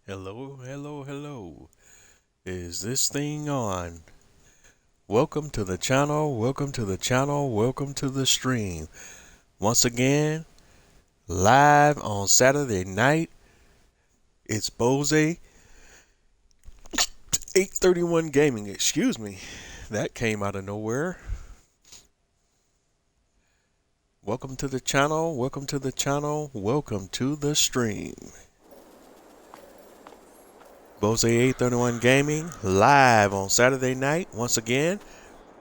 Hello, hello, hello. Is this thing on? Welcome to the channel, welcome to the channel, welcome to the stream. Once again, live on Saturday night, it's Bose 831 Gaming. Excuse me, that came out of nowhere. Welcome to the channel, welcome to the channel, welcome to the stream. Bose 831 Gaming, live on Saturday night. Once again,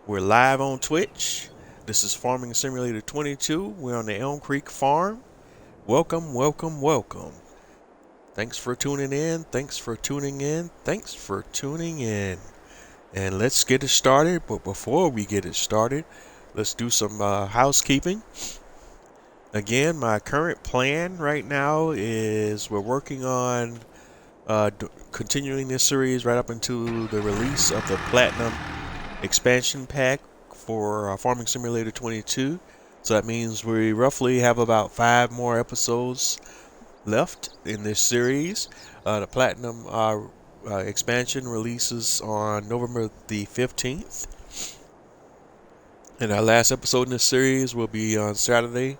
we're live on Twitch. This is Farming Simulator 22. We're on the Elm Creek Farm. Welcome, welcome, welcome. Thanks for tuning in. Thanks for tuning in. Thanks for tuning in. And let's get it started. But before we get it started, let's do some housekeeping. Again, my current plan right now is we're working on continuing this series right up into the release of the Platinum expansion pack for Farming Simulator 22. So that means we roughly have about 5 more episodes left in this series. The Platinum expansion releases on November the 15th. And our last episode in this series will be on Saturday,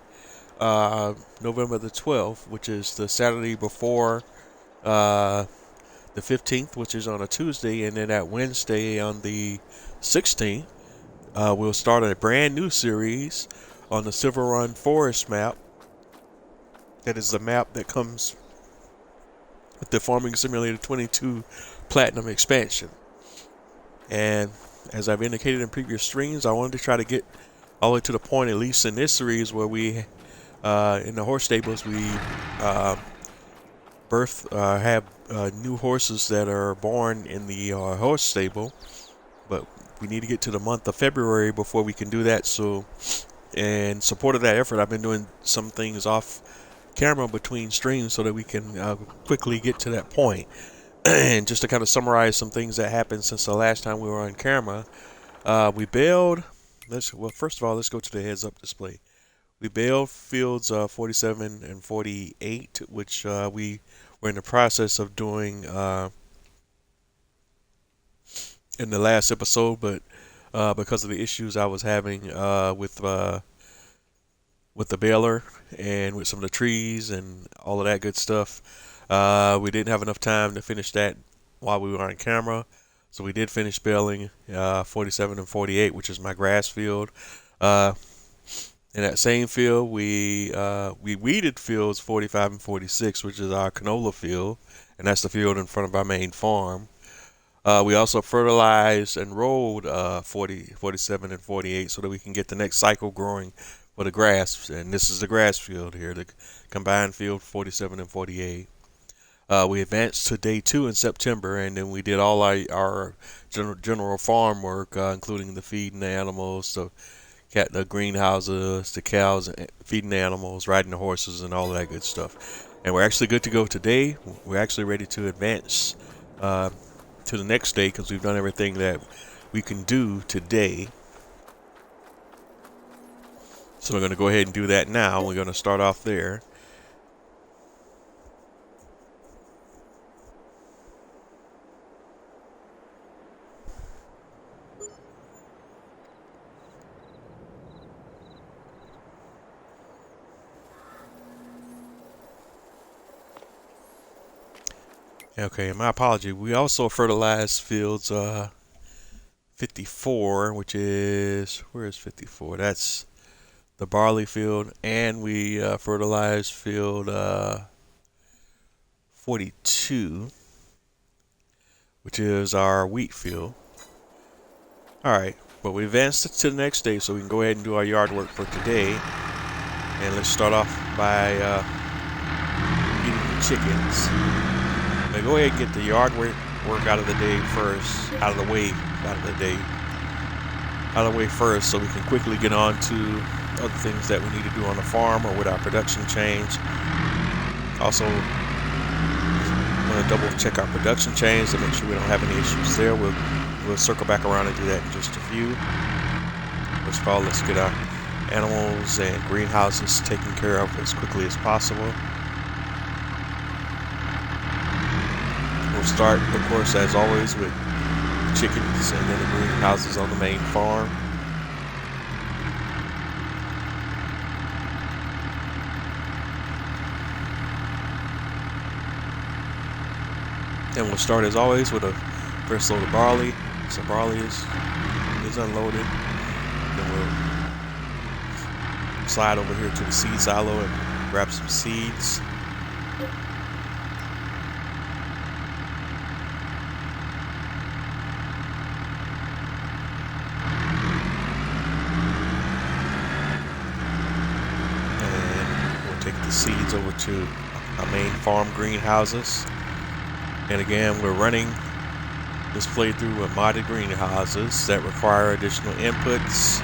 November the 12th, which is the Saturday before the 15th, which is on a Tuesday, and then that Wednesday on the 16th, we'll start a brand new series on the Silver Run Forest map. That is the map that comes with the Farming Simulator 22 Platinum expansion. And as I've indicated in previous streams, I wanted to try to get all the way to the point, at least in this series, where we, in the horse stables, we have new horses that are born in the horse stable, but we need to get to the month of February before we can do that. So in support of that effort, I've been doing some things off camera between streams so that we can quickly get to that point. And just to kind of summarize some things that happened since the last time we were on camera, we baled. First of all, let's go to the heads up display. We baled fields 47 and 48, which we were in the process of doing in the last episode, but because of the issues I was having with the baler and with some of the trees and all of that good stuff, we didn't have enough time to finish that while we were on camera. So we did finish baling 47 and 48, which is my grass field. In that same field, we weeded fields 45 and 46, which is our canola field, and that's the field in front of our main farm. We also fertilized and rolled 47 and 48 so that we can get the next cycle growing for the grass. And this is the grass field here, the combined field 47 and 48. We advanced to day 2 in September, and then we did all our general farm work, including the feeding the animals, the greenhouses, the cows, feeding the animals, riding the horses, and all of that good stuff. And we're actually good to go today. We're actually ready to advance to the next day because we've done everything that we can do today. So we're going to go ahead and do that now. We're going to start off there. Okay, my apology. We also fertilized fields 54, which is, where is 54? That's the barley field, and we fertilized field 42, which is our wheat field. Alright, but we advanced it to the next day, so we can go ahead and do our yard work for today. And let's start off by feeding the chickens. Now go ahead and get the yard work out of the day first, out of the way first, so we can quickly get on to other things that we need to do on the farm or with our production change. Also, I'm going to double check our production change to make sure we don't have any issues there. We'll circle back around and do that in just a few. First of all, let's get our animals and greenhouses taken care of as quickly as possible. We'll start, of course, as always, with chickens and then the greenhouses on the main farm. And we'll start as always with a first load of barley. So barley is unloaded. Then we'll slide over here to the seed silo and grab some seeds. The seeds over to our main farm greenhouses. And again, we're running this playthrough with modded greenhouses that require additional inputs.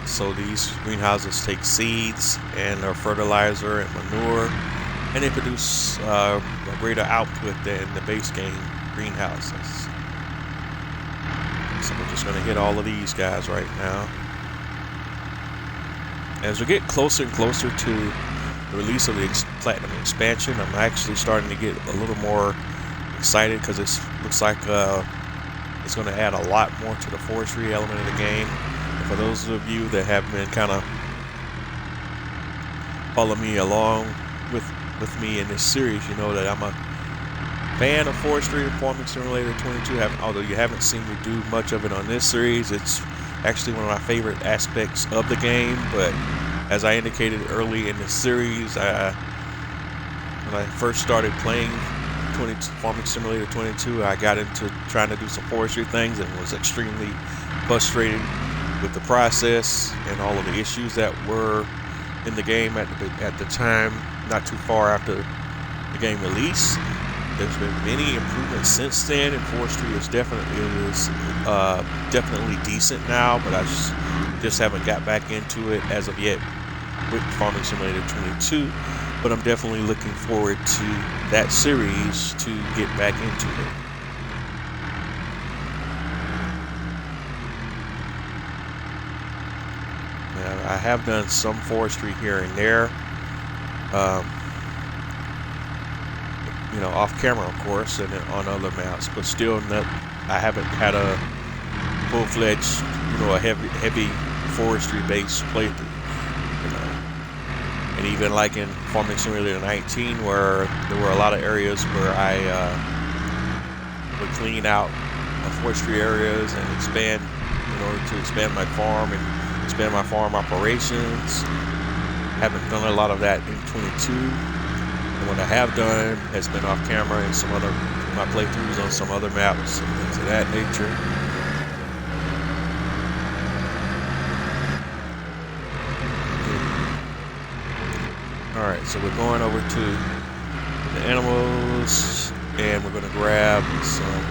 So these greenhouses take seeds and their fertilizer and manure, and they produce a greater output than the base game greenhouses. So we're just going to hit all of these guys right now. As we get closer and closer to the release of the Platinum expansion, I'm actually starting to get a little more excited because it looks like it's going to add a lot more to the forestry element of the game. And for those of you that have been kind of following me along with me in this series, you know that I'm a fan of forestry and Farming Simulator 22. Although you haven't seen me do much of it on this series, it's actually one of my favorite aspects of the game. But as I indicated early in the series, when I first started playing Farming Simulator 22, I got into trying to do some forestry things and was extremely frustrated with the process and all of the issues that were in the game at the time, not too far after the game release. There's been many improvements since then, and forestry is definitely decent now, but I just haven't got back into it as of yet with Farming Simulator 22. But I'm definitely looking forward to that series to get back into it. Now, I have done some forestry here and there. You know, off camera, of course, and on other maps, but still I haven't had a full-fledged, you know, a heavy forestry-based playthrough, you know. And even like in Farming Simulator 19, where there were a lot of areas where I would clean out forestry areas and expand in order to expand my farm and expand my farm operations. Haven't done a lot of that in 22. What I have done has been off camera and my playthroughs on some other maps and things of that nature. Alright, so we're going over to the animals and we're going to grab some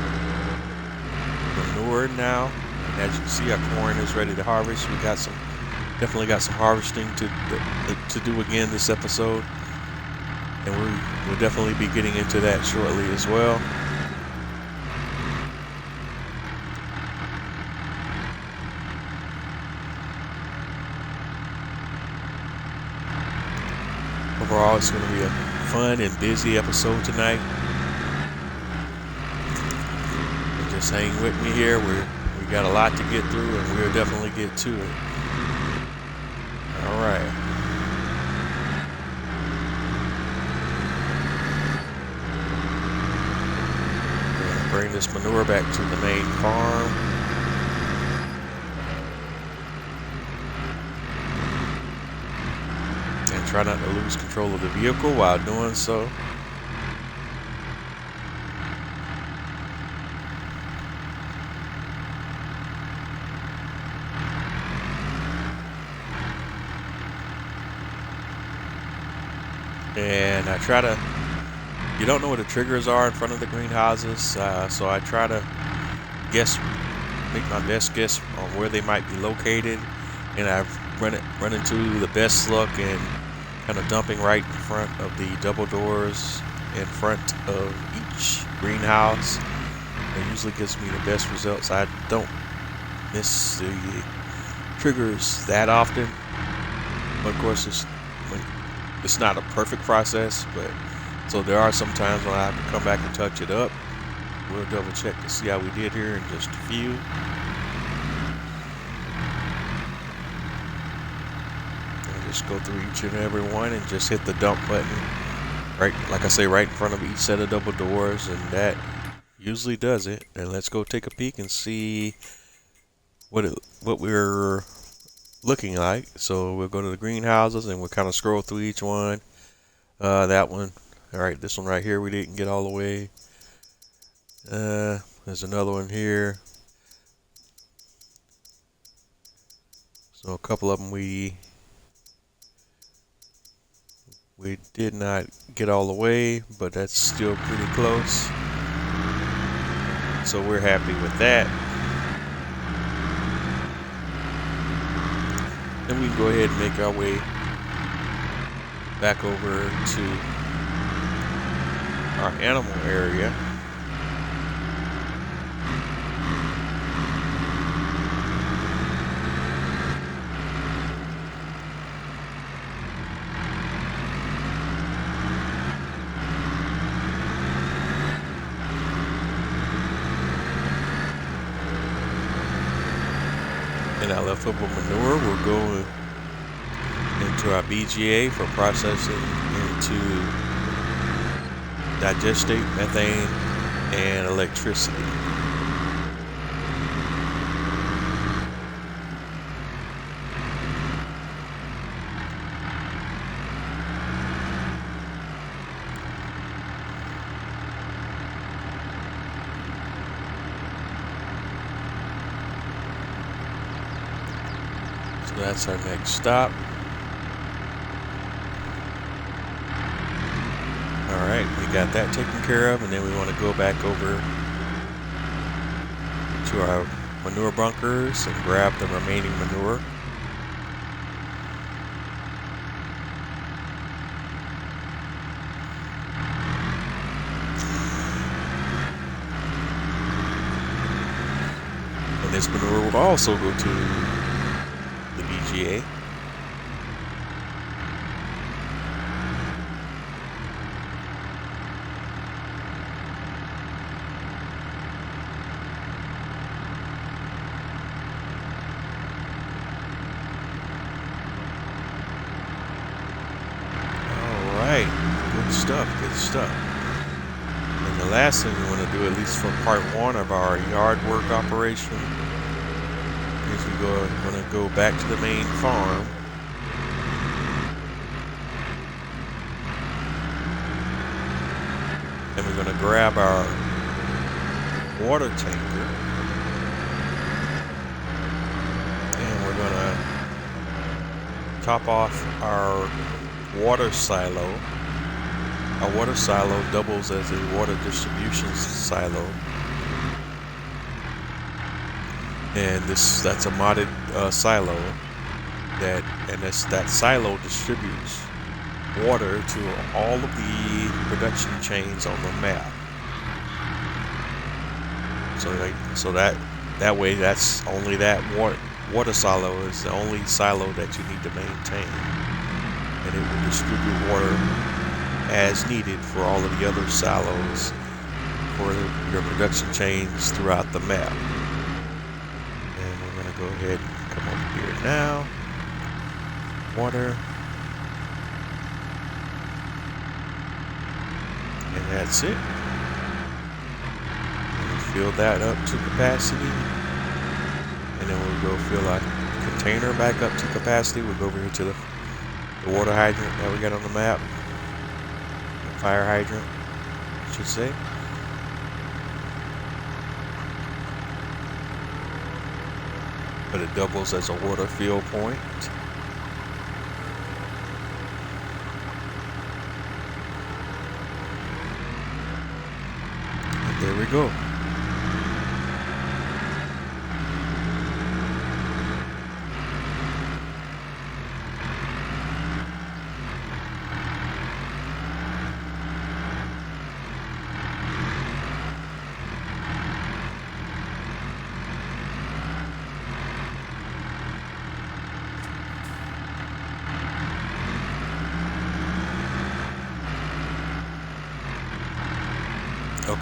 manure now. And as you can see, our corn is ready to harvest. We definitely got some harvesting to do again this episode. And we'll definitely be getting into that shortly as well. Overall, it's going to be a fun and busy episode tonight. And just hang with me here. We got a lot to get through, and we'll definitely get to it. All right. Bring this manure back to the main farm. And try not to lose control of the vehicle while doing so. And I try to, you don't know where the triggers are in front of the greenhouses, so I try to make my best guess on where they might be located, and I've run into the best luck in kind of dumping right in front of the double doors in front of each greenhouse. It usually gives me the best results. I don't miss the triggers that often, but of course it's not a perfect process, but So there are some times when I have to come back and touch it up. We'll double check to see how we did here in just a few. And just go through each and every one and just hit the dump button. Right, like I say, right in front of each set of double doors, and that usually does it. And let's go take a peek and see what we're looking like. So we'll go to the greenhouses and we'll kind of scroll through each one. That one, all right, this one right here we didn't get all the way. There's another one here. So a couple of them we did not get all the way, but that's still pretty close. So we're happy with that. Then we can go ahead and make our way back over to our animal area. And our leftover manure will go into our BGA for processing into digestate, methane, and electricity. So that's our next stop. Alright, we got that taken care of, and then we want to go back over to our manure bunkers and grab the remaining manure. And this manure will also go to the BGA. Good stuff, good stuff. And the last thing we want to do, at least for part one of our yard work operation, is we're going to go back to the main farm. And we're going to grab our water tanker. And we're going to top off our water silo. Our water silo doubles as a water distribution silo, and that's a modded silo that silo distributes water to all of the production chains on the map. So that way, that's only that water silo is the only silo that you need to maintain, and it will distribute water as needed for all of the other silos for your production chains throughout the map. And we're going to go ahead and come over here now. Water. And that's it. And fill that up to capacity. And then we'll go fill our container back up to capacity. We'll go over here to the water hydrant that we got on the map. Fire hydrant, I should say. But it doubles as a water fill point. And there we go.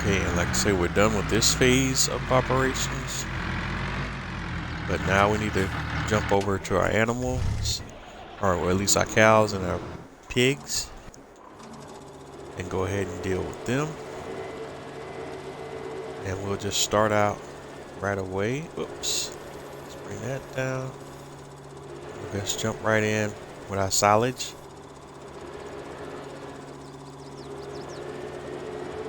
Okay, and like I say, we're done with this phase of operations. But now we need to jump over to our animals, or at least our cows and our pigs, and go ahead and deal with them. And we'll just start out right away. Oops. Let's bring that down. We'll just jump right in with our silage.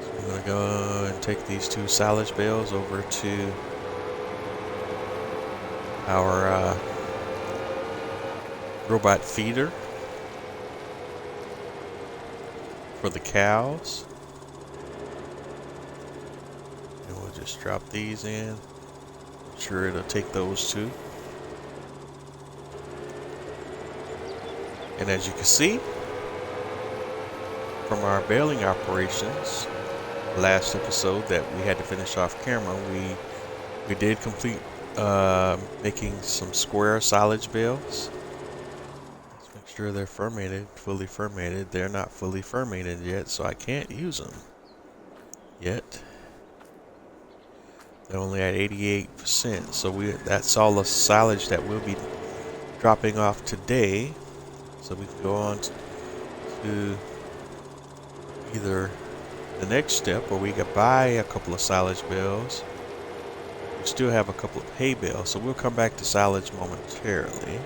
So we're going to go and take these 2 silage bales over to our robot feeder for the cows. And we'll just drop these in. I'm sure it'll take those 2. And as you can see from our baling operations, last episode that we had to finish off camera, we did complete making some square silage bales. Let's make sure they're fermented, fully fermented. They're not fully fermented yet, so I can't use them yet. They're only at 88%, so that's all the silage that we'll be dropping off today. So we can go on to either the next step, or we could buy a couple of silage bales. We still have a couple of hay bales, so we'll come back to silage momentarily.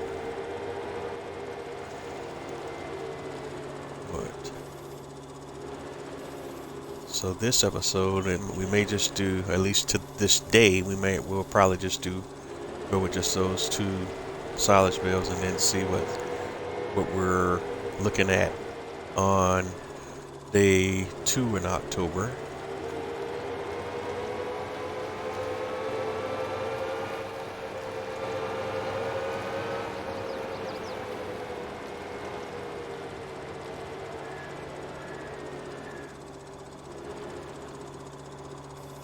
So this episode, and we may just do, at least to this day, we'll probably just go with just those 2 silage bales, and then see what we're looking at on day 2 in October.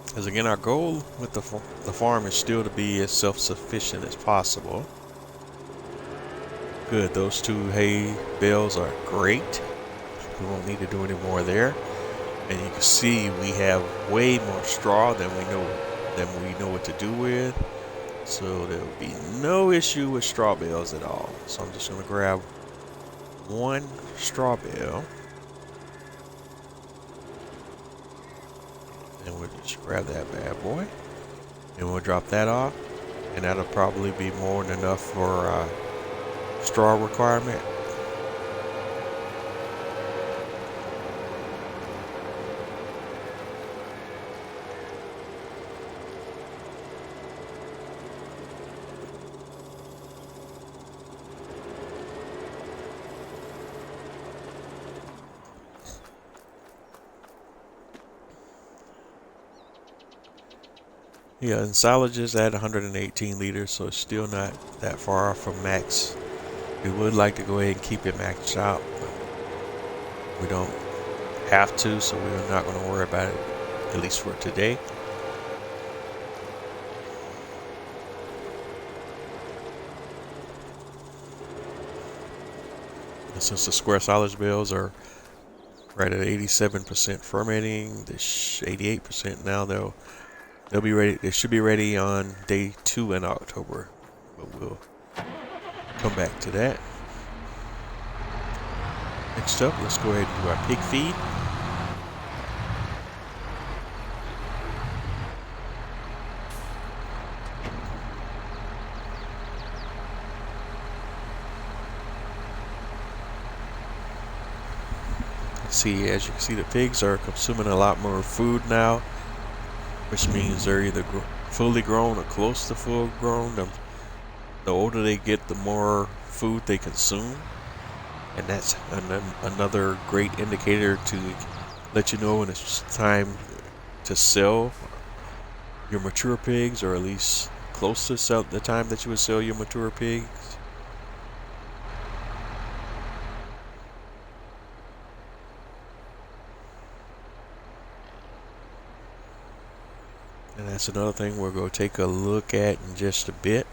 Because again, our goal with the farm is still to be as self-sufficient as possible. Good, those 2 hay bales are great. We won't need to do any more there. And you can see we have way more straw than we know what to do with. So there will be no issue with straw bales at all. So I'm just going to grab 1 straw bale. And we'll just grab that bad boy. And we'll drop that off. And that'll probably be more than enough for straw requirement. Yeah, and silage is at 118 liters, so it's still not that far off from max. We would like to go ahead and keep it maxed out, but we don't have to, so we're not going to worry about it, at least for today. And since the square silage bales are right at 87% fermenting, this 88% now, they'll be ready. They should be ready on day 2 in October, but we'll come back to that. Next up, let's go ahead and do our pig feed. See, as you can see, the pigs are consuming a lot more food now, which means they're either fully grown or close to full grown. The older they get, the more food they consume, and that's another great indicator to let you know when it's time to sell your mature pigs, or at least close to the time that you would sell your mature pigs. And that's another thing we're going to take a look at in just a bit.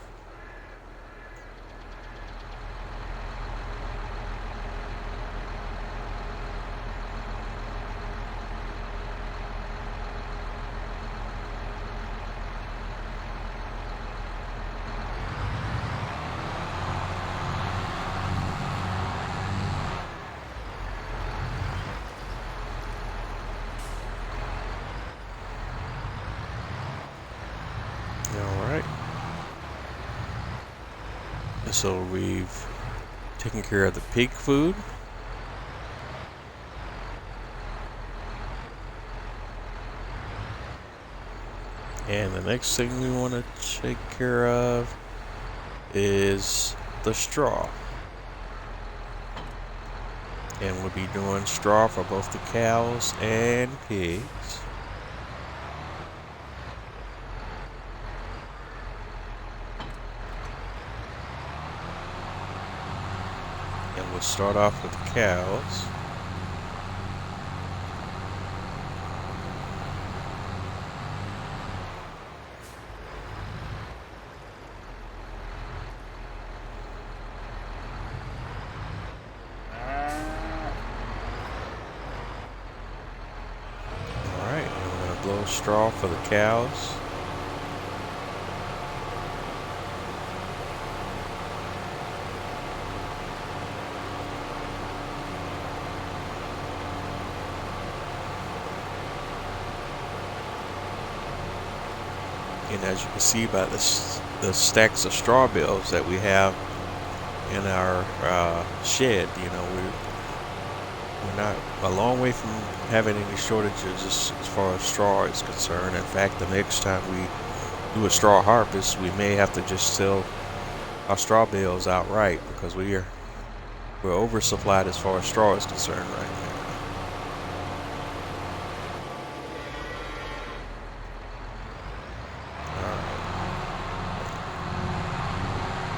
Alright. So we've taken care of the pig food. And the next thing we want to take care of is the straw. And we'll be doing straw for both the cows and pigs. And we'll start off with the cows. Alright, and we're going to blow straw for the cows. And as you can see by the stacks of straw bales that we have in our shed, you know, we're not a long way from having any shortages as far as straw is concerned. In fact, the next time we do a straw harvest, we may have to just sell our straw bales outright because we're oversupplied as far as straw is concerned right now.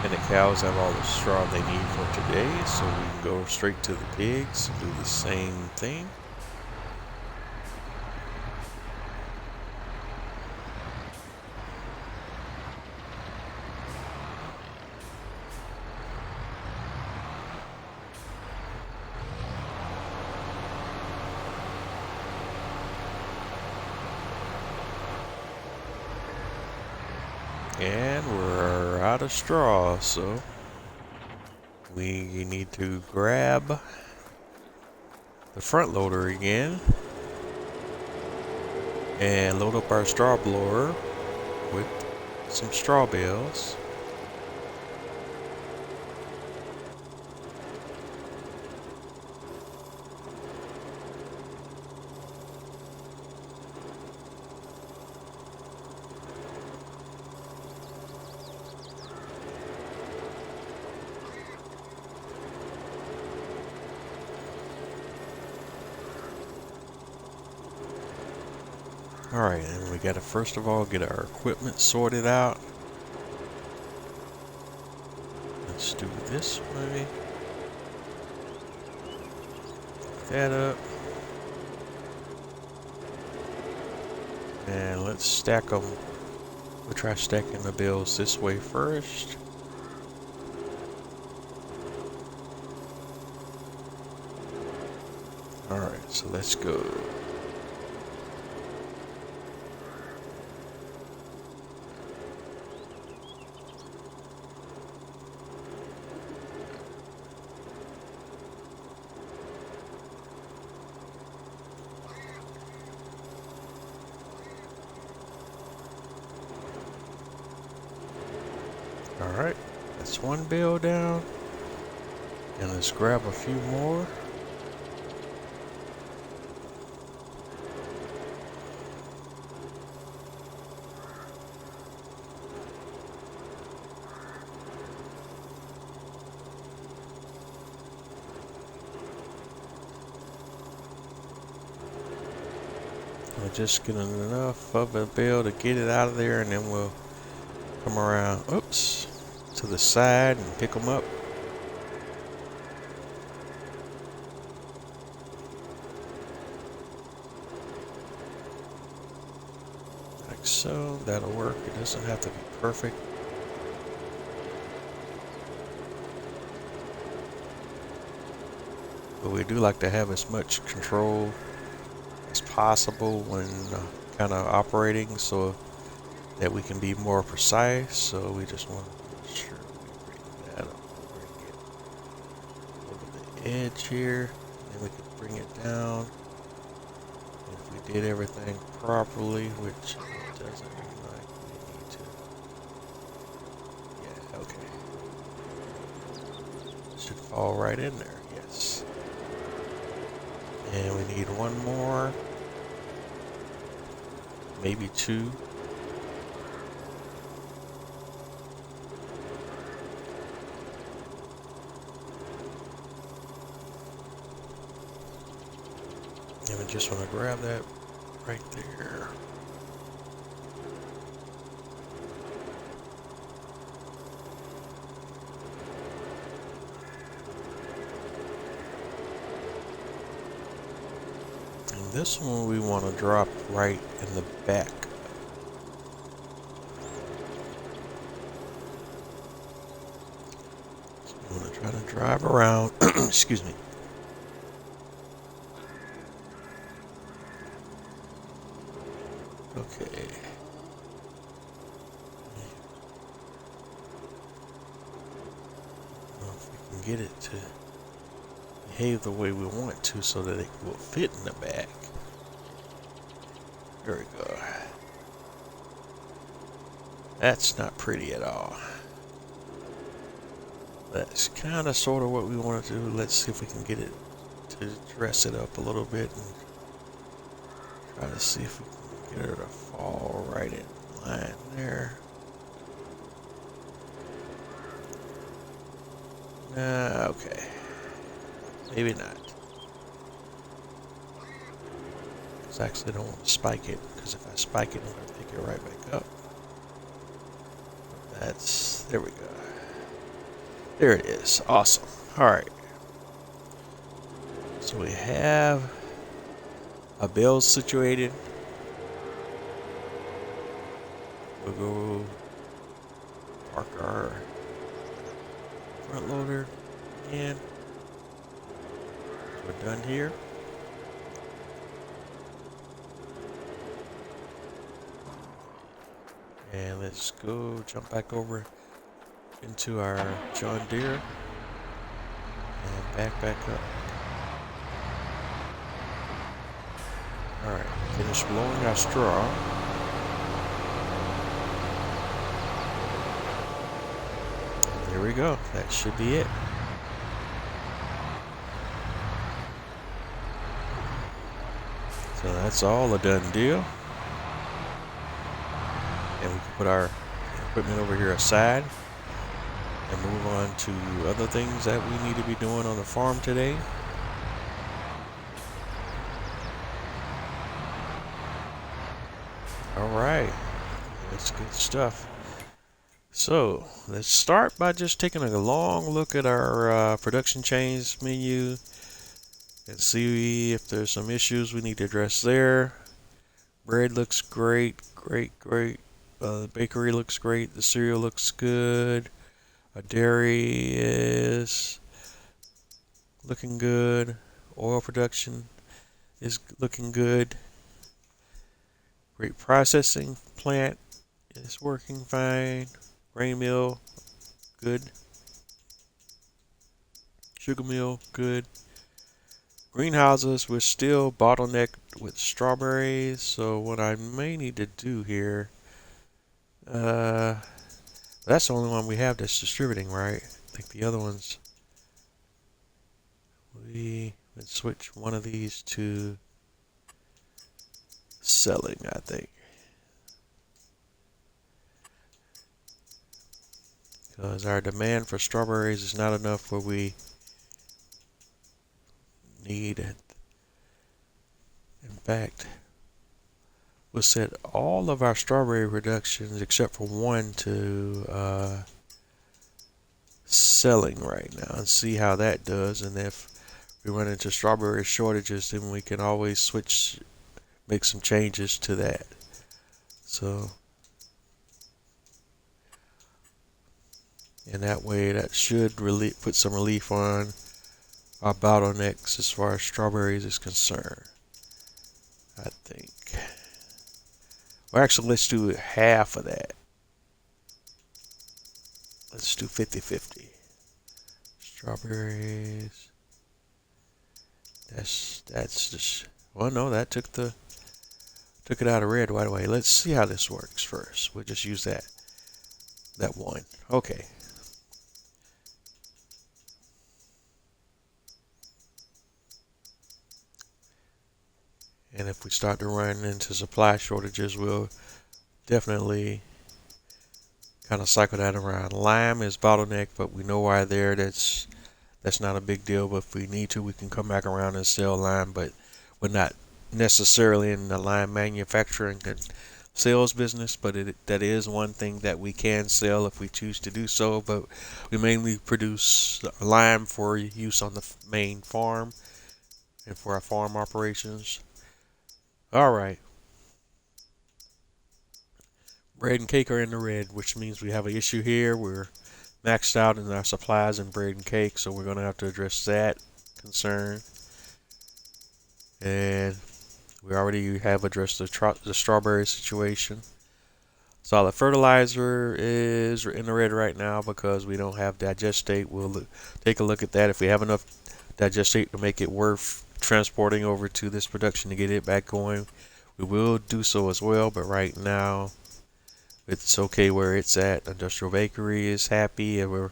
And the cows have all the straw they need for today, so we can go straight to the pigs and do the same thing. And we're out of straw, so we need to grab the front loader again and load up our straw blower with some straw bales. Alright, and we gotta first of all get our equipment sorted out. Let's do this way. Pick that up. And let's stack them. We'll try stacking the bales this way first. Alright, so let's go. Alright, that's one bale down. And let's grab a few more. We're just getting enough of a bale to get it out of there, and then we'll come around, oops, to the side and pick them up. Like so, that'll work. It doesn't have to be perfect. But we do like to have as much control as possible when kind of operating, so that we can be more precise. So we just want to make sure we bring that up, bring it over the edge here, and we can bring it down. If we did everything properly, which it doesn't look like we need to. Should fall right in there, yes. And we need one more, maybe two. And we just want to grab that right there. And this one we want to drop right in the back. So we want to try to drive around. Excuse me. Okay. Well, if we can get it to behave the way we want it to so that it will fit in the back. There we go. That's not pretty at all. That's kind of sort of what we want to do. Let's see if we can get it to dress it up a little bit and try to see if we can get her to fall right in line there. Okay. Maybe not. Because I actually don't want to spike it, because if I spike it, I'm going to pick it right back up. There we go. There it is. Awesome. Alright. So we have a bell situated. We'll go park our front loader in. We're done here. And let's go jump back over into our John Deere and back up. Alright, finish blowing our straw. There we go. That should be it. So that's all a done deal. And we can put our equipment over here aside and move on to other things that we need to be doing on the farm today. All right, that's good stuff. So let's start by just taking a long look at our production chains menu and see if there's some issues we need to address there. Bread looks great. The bakery looks great. The cereal looks good. Our dairy is looking good. Oil production is looking good. Grape processing plant is working fine. Grain mill, good. Sugar mill, good. Greenhouses, we're still bottlenecked with strawberries. So what I may need to do here, that's the only one we have that's distributing, right? I think the other ones, we would switch one of these to selling, I think. Because our demand for strawberries is not enough where we need it. In fact, we'll set all of our strawberry reductions except for one to selling right now and see how that does. And if we run into strawberry shortages, then we can always make some changes to that. So, and that way that should put some relief on our bottlenecks as far as strawberries is concerned, I think. Well, actually, let's do half of that. Let's do 50-50. Strawberries. That's just, well, no, that took it out of red right away. Let's see how this works first. We'll just use that one. Okay. And if we start to run into supply shortages, we'll definitely kind of cycle that around. Lime is bottleneck, but we know why there. That's not a big deal. But if we need to, we can come back around and sell lime. But we're not necessarily in the lime manufacturing and sales business. But that is one thing that we can sell if we choose to do so. But we mainly produce lime for use on the main farm and for our farm operations. All right. Bread and cake are in the red, which means we have an issue here. We're maxed out in our supplies in bread and cake, so we're going to have to address that concern. And we already have addressed the strawberry situation. Solid fertilizer is in the red right now because we don't have digestate. We'll take a look at that. If we have enough digestate to make it worth transporting over to this production to get it back going, we will do so as well. But right now, it's okay where it's at. Industrial Bakery is happy, and we're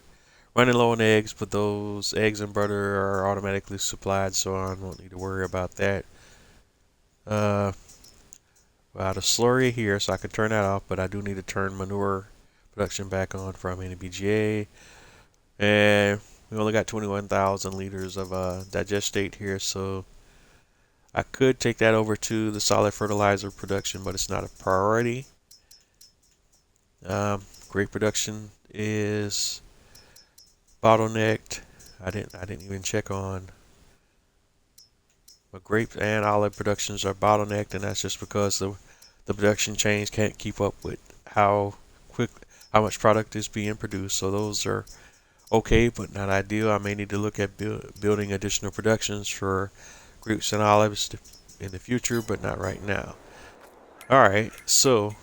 running low on eggs, but those eggs and butter are automatically supplied, so I don't need to worry about that. Well, the slurry here, so I can turn that off, but I do need to turn manure production back on from NBGA. And we only got 21,000 liters of digestate here, so I could take that over to the solid fertilizer production, but it's not a priority. Grape production is bottlenecked. I didn't even check on, but grape and olive productions are bottlenecked, and that's just because the production chains can't keep up with how much product is being produced. So those are okay, but not ideal. I may need to look at building additional productions for grapes and olives in the future, but not right now. All right, so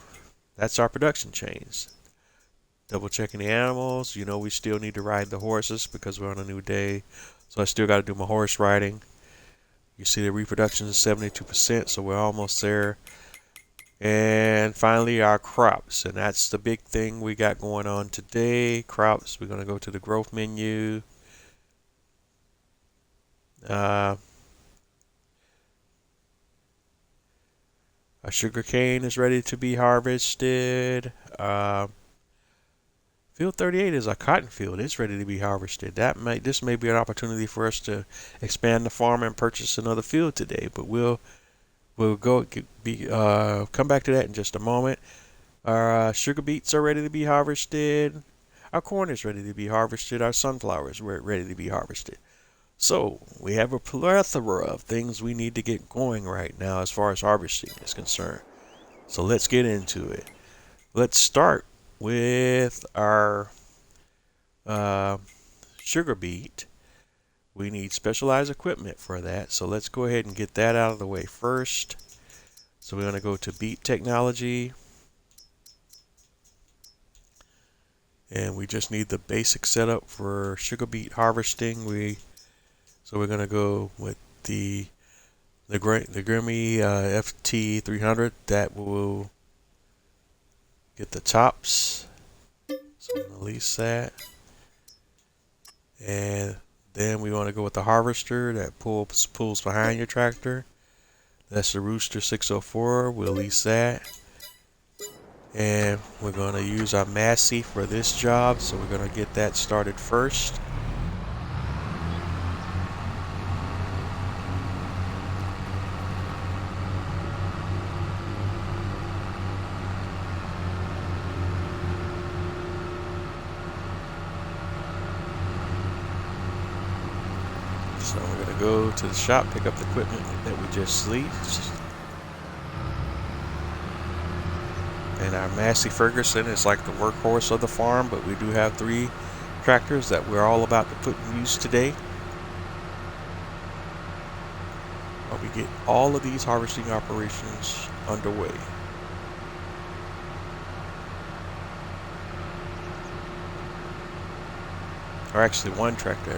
that's our production chains. Double checking the animals. You know, we still need to ride the horses because we're on a new day. So I still got to do my horse riding. You see the reproduction is 72%, so we're almost there. And finally, our crops. And that's the big thing we got going on today. Crops. We're going to go to the growth menu. Our sugar cane is ready to be harvested. Field 38 is a cotton field. It's ready to be harvested. This may be an opportunity for us to expand the farm and purchase another field today. But we'll come back to that in just a moment. Our sugar beets are ready to be harvested. Our corn is ready to be harvested. Our sunflowers are ready to be harvested. So we have a plethora of things we need to get going right now as far as harvesting is concerned. So let's get into it. Let's start with our sugar beet. We need specialized equipment for that, so let's go ahead and get that out of the way first. So we're going to go to beet technology, and we just need the basic setup for sugar beet harvesting. So we're going to go with the Grimmy FT300 that will get the tops. So I'm going to release that. And then we want to go with the harvester that pulls behind your tractor. That's the Rooster 604. We'll release that. And we're going to use our Massey for this job. So we're going to get that started first. So we're going to go to the shop, pick up the equipment that we just leased. And our Massey Ferguson is like the workhorse of the farm, but we do have 3 tractors that we're all about to put in use today. While we get all of these harvesting operations underway. Or actually 1 tractor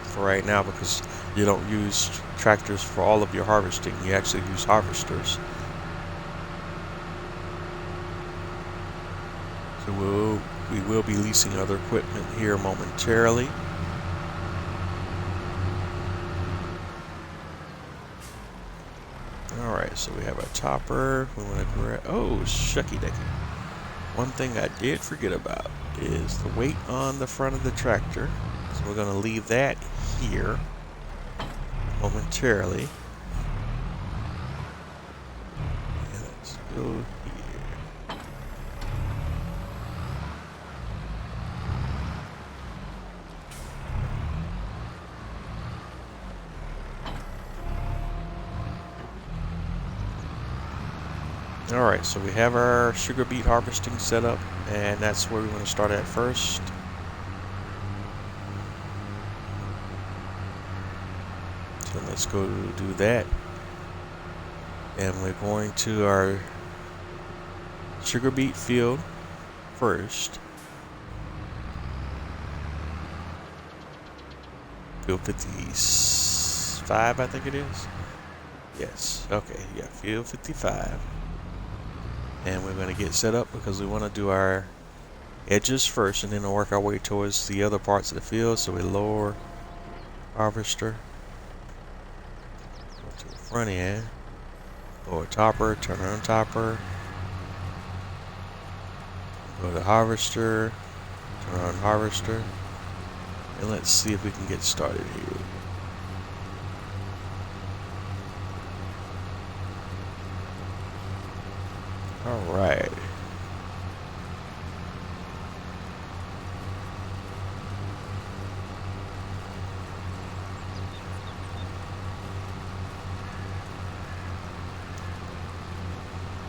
for right now, because you don't use tractors for all of your harvesting. You actually use harvesters. So we will be leasing other equipment here momentarily. Alright, so we have our topper. We want to grab. Oh, shucky ducky. One thing I did forget about is the weight on the front of the tractor. So we're going to leave that here momentarily. And let's go here. Alright, so we have our sugar beet harvesting set up, and that's where we want to start at first. So let's go do that. And we're going to our sugar beet field first. Field 55, I think it is. Yes, okay, yeah, field 55. And we're going to get set up because we want to do our edges first and then we'll work our way towards the other parts of the field. So we lower harvester, go to the front end, lower topper, turn on topper, go to harvester, turn on harvester, and let's see if we can get started here. All right.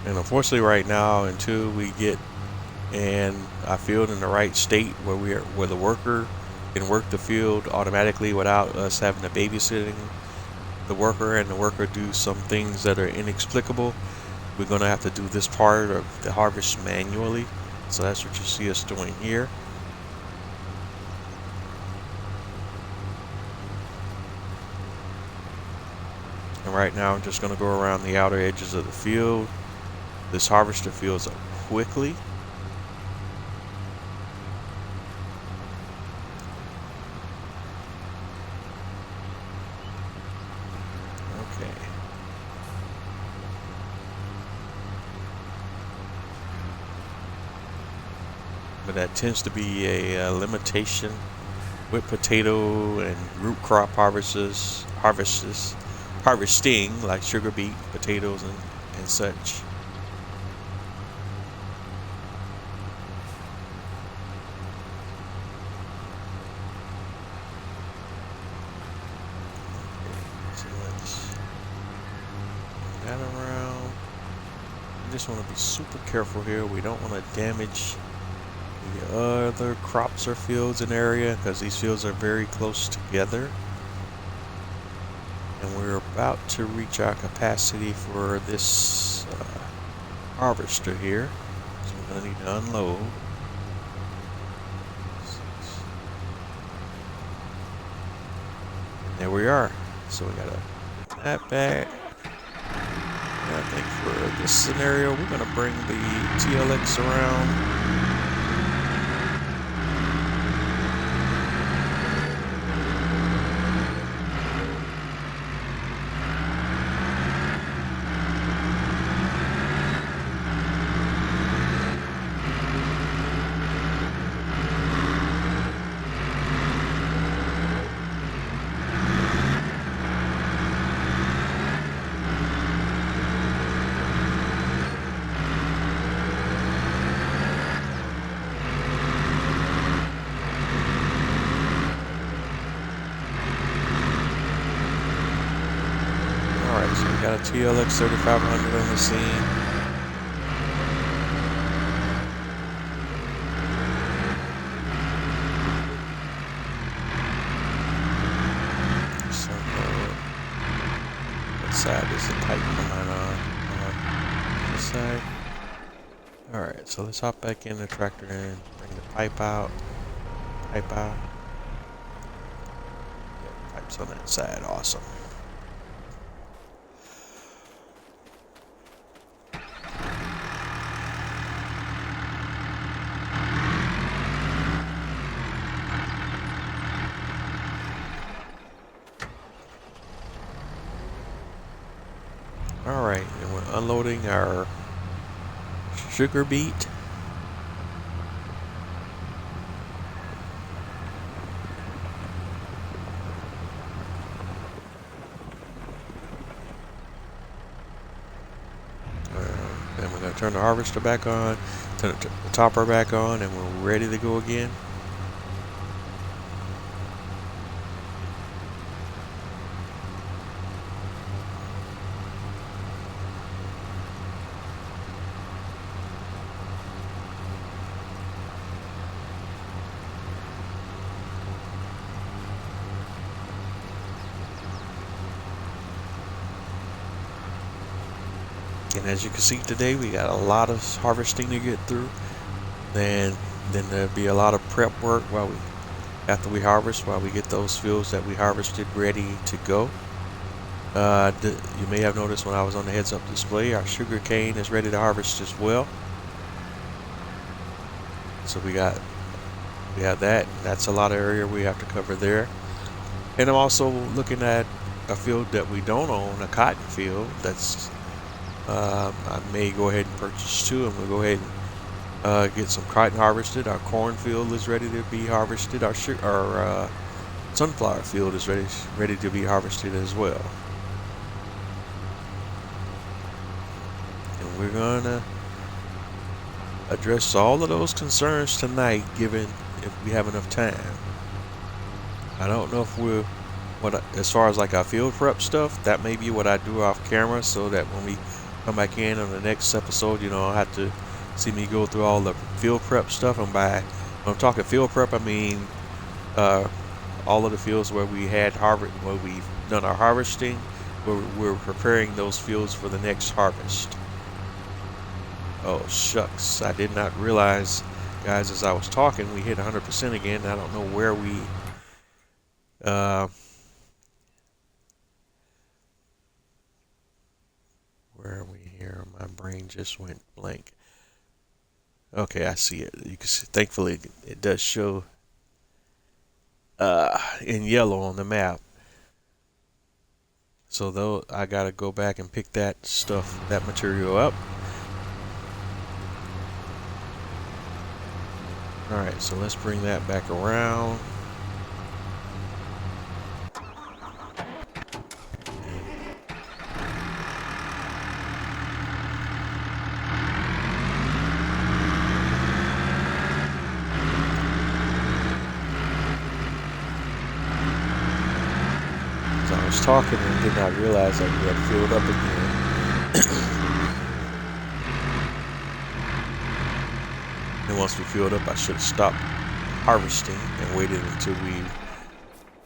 And unfortunately right now until we get in our field in the right state where the worker can work the field automatically without us having to babysitting the worker and the worker do some things that are inexplicable, we're going to have to do this part of the harvest manually. So that's what you see us doing here. And right now I'm just going to go around the outer edges of the field. This harvester fills up quickly. Okay. But that tends to be a limitation with potato and root crop harvesting like sugar beet, potatoes, and such. That around. We just want to be super careful here. We don't want to damage the other crops or fields in the area because these fields are very close together. And we're about to reach our capacity for this harvester here. So we're going to need to unload. And there we are. So we got to put that back. I think for this scenario, we're going to bring the TLX around. Alright, so we got a TLX 3500 on the scene. So, what side is the pipe coming on? This side. Alright, so let's hop back in the tractor and bring the pipe out. Pipe out. Yeah, pipe's on that side, awesome. Alright, and unloading our sugar beet. Then we're going to turn the harvester back on, turn the topper back on, and we're ready to go again. And as you can see today, we got a lot of harvesting to get through. Then there'll be a lot of prep work after we harvest, while we get those fields that we harvested ready to go. You may have noticed when I was on the heads-up display, our sugar cane is ready to harvest as well. So we have that. That's a lot of area we have to cover there. And I'm also looking at a field that we don't own, a cotton field. That's I may go ahead and purchase two, and we'll go ahead and get some cotton harvested. Our cornfield is ready to be harvested. Our sunflower field is ready to be harvested as well. And we're gonna address all of those concerns tonight, given if we have enough time. I don't know if as far as like our field prep stuff, that may be what I do off camera, so that when we come back in on the next episode, you know, I'll have to see me go through all the field prep stuff. And when I'm talking field prep, I mean all of the fields where we've done our harvesting, we're preparing those fields for the next harvest. Oh shucks, I did not realize, guys, as I was talking, we hit 100% again. I don't know where where are we here? My brain just went blank. Okay, I see it. You can see, thankfully it does show in yellow on the map. So though I gotta go back and pick that material up. Alright, so let's bring that back around. I was talking and did not realize that we had filled up again. And once we filled up, I should have stopped harvesting and waited until we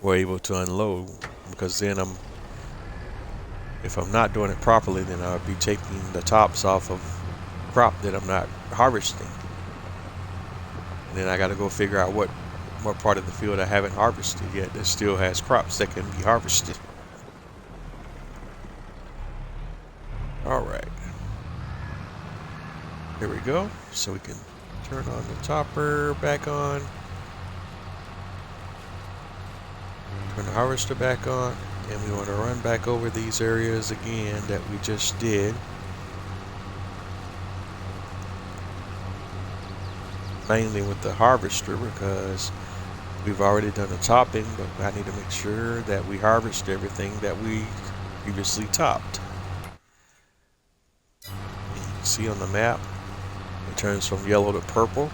were able to unload, because then if I'm not doing it properly, then I would be taking the tops off of crop that I'm not harvesting. And then I got to go figure out what part of the field I haven't harvested yet that still has crops that can be harvested. Alright, here we go. So we can turn on the topper back on, turn the harvester back on, and we want to run back over these areas again that we just did. Mainly with the harvester, because we've already done the topping, but I need to make sure that we harvest everything that we previously topped. You can see on the map, it turns from yellow to purple.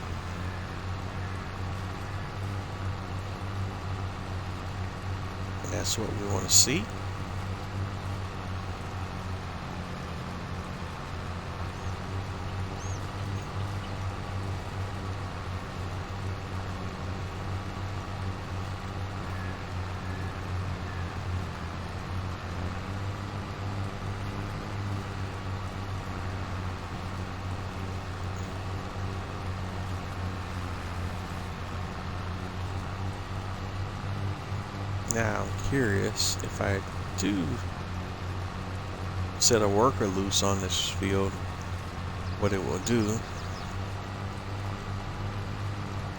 And that's what we want to see. Now I'm curious, if I do set a worker loose on this field, what it will do.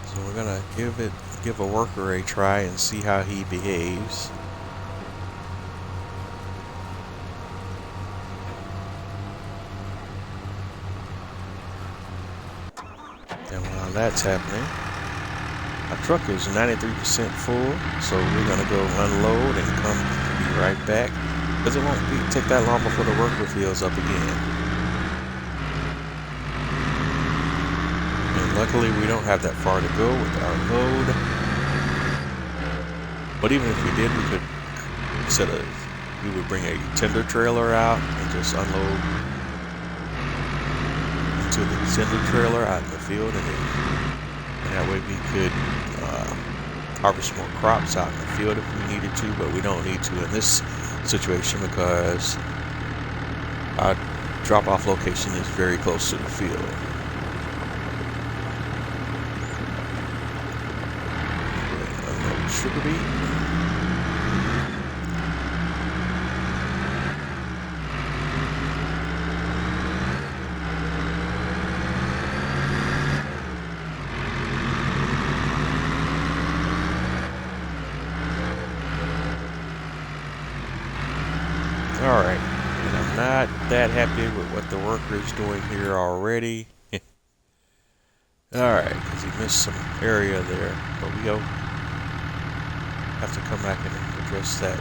So we're gonna give a worker a try and see how he behaves. that's happening. Our truck is 93% full, so we're gonna go unload and come be right back, because it won't take that long before the worker fills up again. And luckily we don't have that far to go with our load. But even if we did, we could we would bring a tender trailer out and just unload into the tender trailer out in the field, and that way we could harvest more crops out in the field if we needed to, but we don't need to in this situation because our drop-off location is very close to the field. Unload sugar beet. Alright, and I'm not that happy with what the worker is doing here already. Alright, because he missed some area there, but we'll have to come back and address that.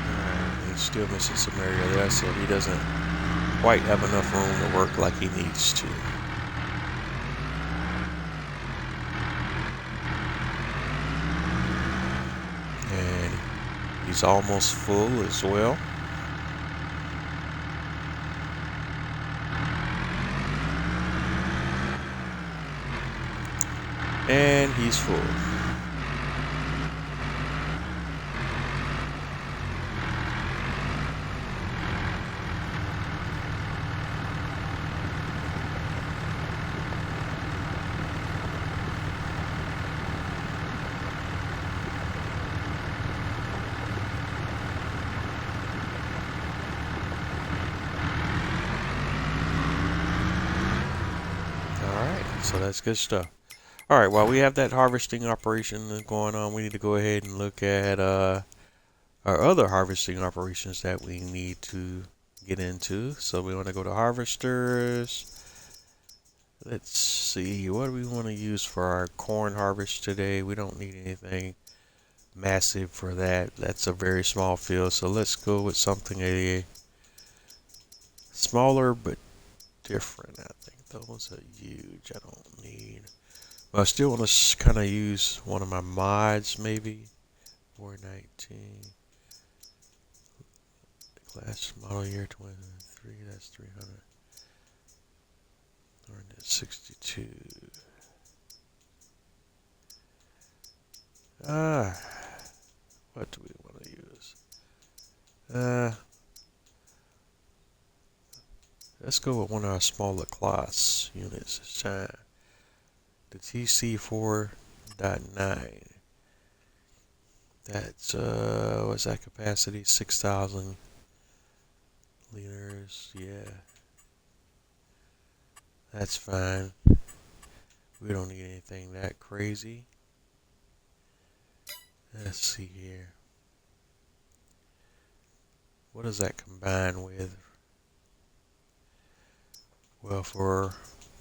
Alright, he's still missing some area there, so he doesn't quite have enough room to work like he needs to. And he's almost full as well. And he's full. So that's good stuff. Alright, while we have that harvesting operation going on, we need to go ahead and look at our other harvesting operations that we need to get into. So we want to go to harvesters. Let's see, what do we want to use for our corn harvest today? We don't need anything massive for that. That's a very small field, so let's go with something a smaller but different. I think those are huge. I don't need. But I still want to kind of use one of my mods, maybe 419 class model year 23. That's 300. 62. What do we want to use? Let's go with one of our smaller class units this time. The TC4.9. That's what's that capacity? 6,000 liters. Yeah, that's fine. We don't need anything that crazy. Let's see here. What does that combine with? Well,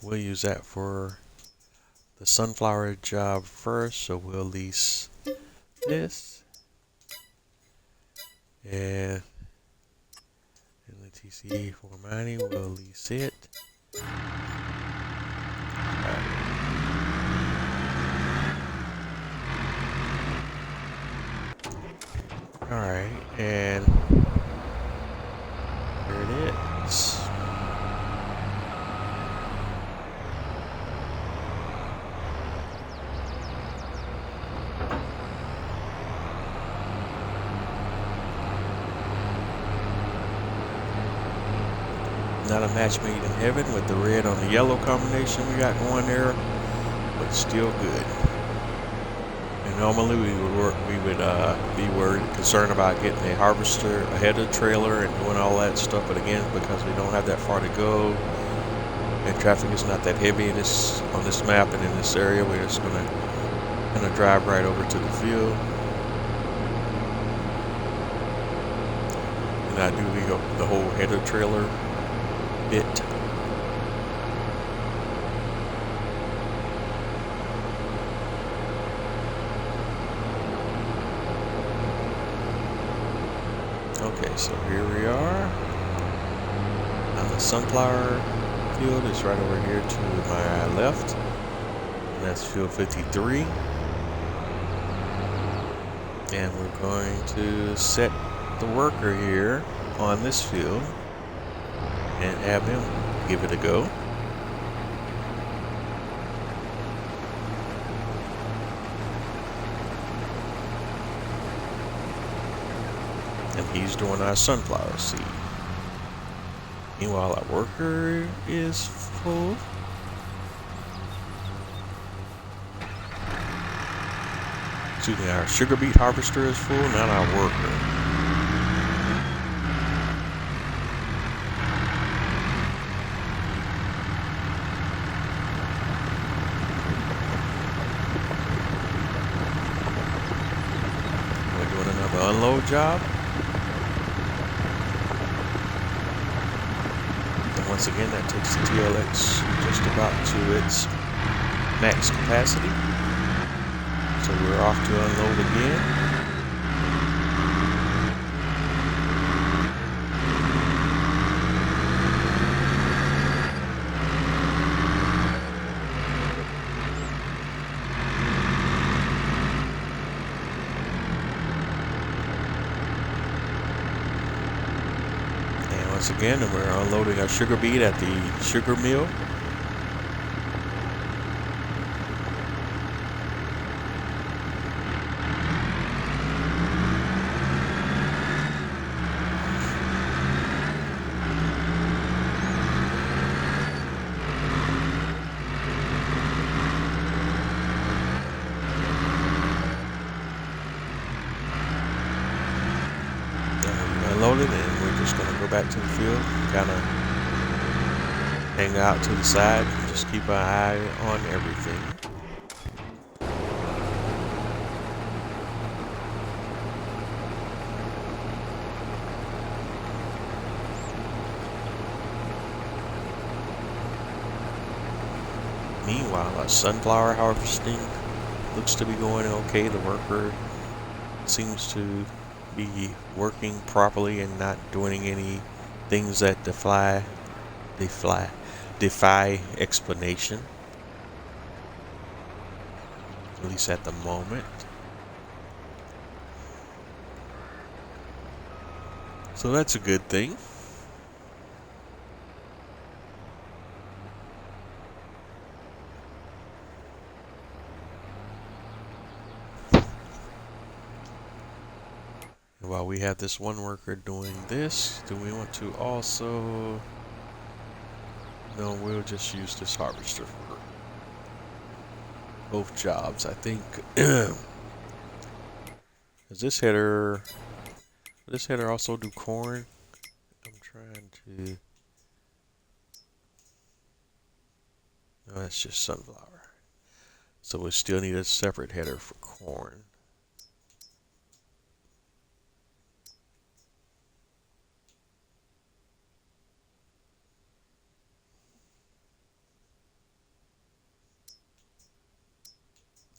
we'll use that for the sunflower job first, so we'll lease this. And in the TCE for mining, we'll lease it. Alright, and here it is. Not a match made in heaven with the red on the yellow combination we got going there, but still good. And normally we would be concerned about getting a harvester ahead of the trailer and doing all that stuff, but again, because we don't have that far to go and traffic is not that heavy on this map and in this area, we're just gonna drive right over to the field. And I do the whole header trailer bit. Okay, so here we are. The sunflower field is right over here to my left. And that's field 53. And we're going to set the worker here on this field and have him give it a go. And he's doing our sunflower seed. Meanwhile, our worker is full. Excuse me, our sugar beet harvester is full, not our worker. We're doing another unload job. Once again, that takes the TLX just about to its max capacity. So we're off to unload again. And once again, we're unloading our sugar beet at the sugar mill. Unloaded, and we're just going to go back to the field, kind of hang out to the side, and just keep our eye on everything. Meanwhile, our sunflower harvesting looks to be going okay. The worker seems to be working properly and not doing any things that defy explanation, at least at the moment. So that's a good thing. While we have this one worker doing this, do we want to also... No, we'll just use this harvester for both jobs, I think. Does this header also do corn? I'm trying to... No, that's just sunflower. So we still need a separate header for corn.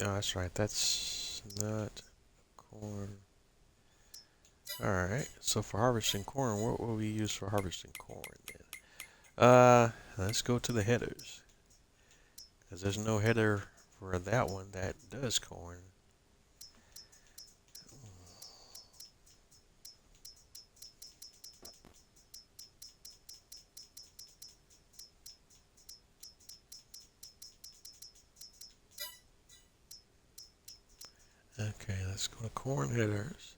Oh, that's right. That's not corn. Alright, so for harvesting corn, what will we use for harvesting corn then? Let's go to the headers. Because there's no header for that one that does corn. Okay, let's go to corn headers.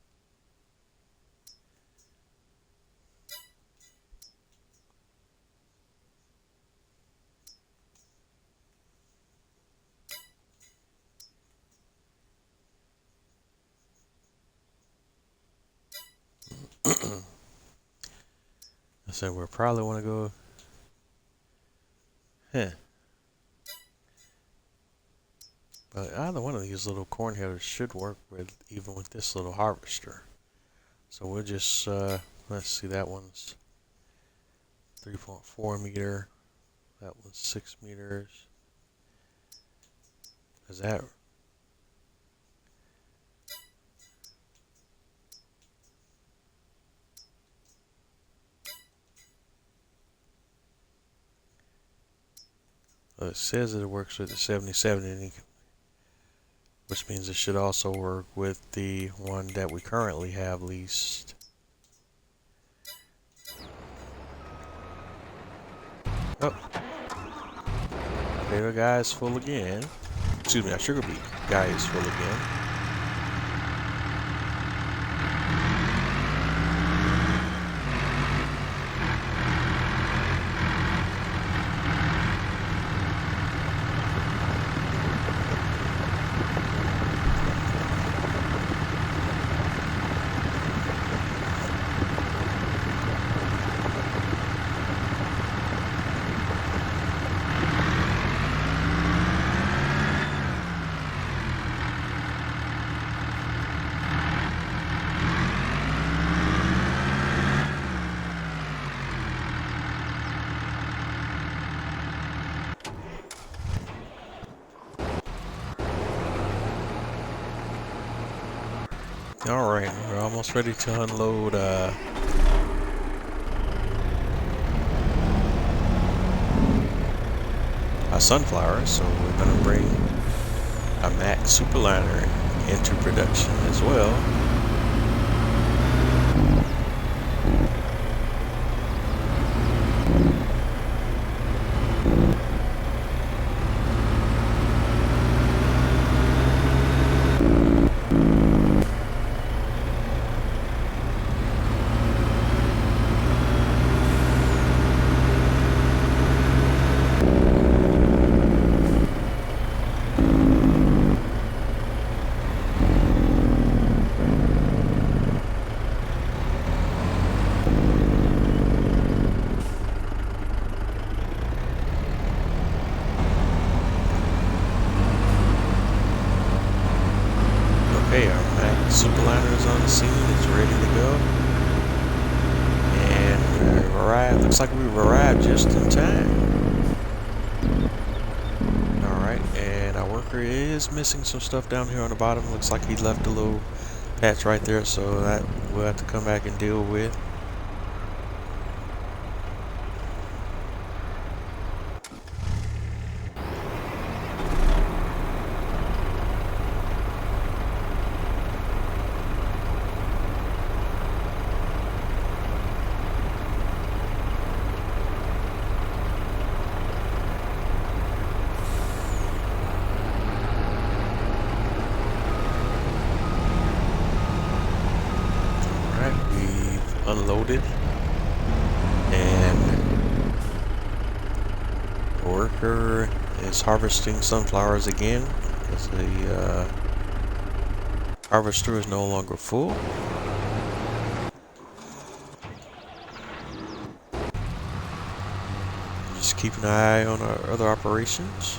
So we'll probably want to go... But either one of these little corn headers should work with even with this little harvester. So we'll just let's Let's see, that one's 3.4 meter. That one's 6 meters. Is that? Well, it says that it works with the 7070, which means it should also work with the one that we currently have leased. Oh, potato guy is full again. Excuse me, our sugar beet guy is full again. Alright, we're almost ready to unload our sunflowers, so we're going to bring a Max Superliner into production as well. Okay, our Max Superliner is on the scene. It's ready to go. And we've arrived. Looks like we've arrived just in time. Alright, and our worker is missing some stuff down here on the bottom. Looks like he left a little patch right there, so that we'll have to come back and deal with. Unloaded, and the worker is harvesting sunflowers again because the harvester is no longer full. Just keep an eye on our other operations.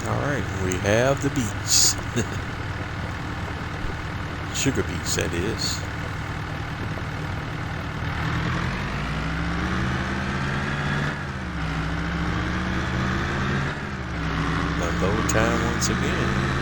Alright, we have the beets. Sugar beets, that is. Unload time once again.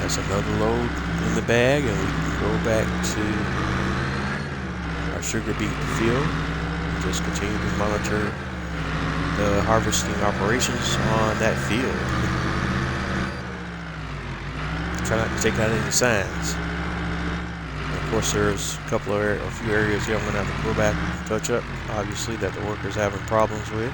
That's another load in the bag, and we can go back to our sugar beet field and just continue to monitor the harvesting operations on that field. Try not to take out any signs. And of course, there's a few areas here I'm going to have to go back and touch up, obviously, that the worker's having problems with.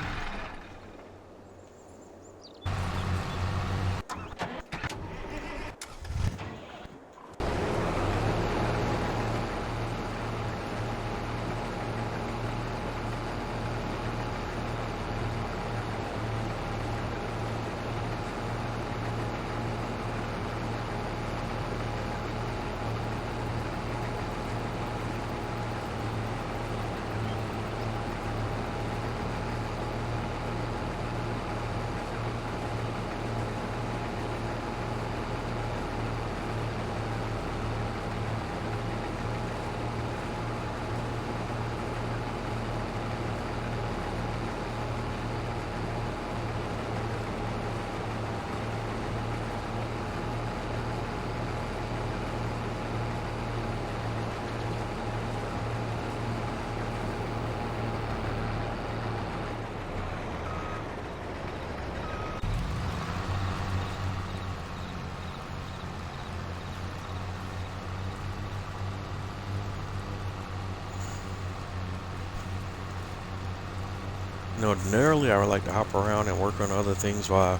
Ordinarily, I would like to hop around and work on other things while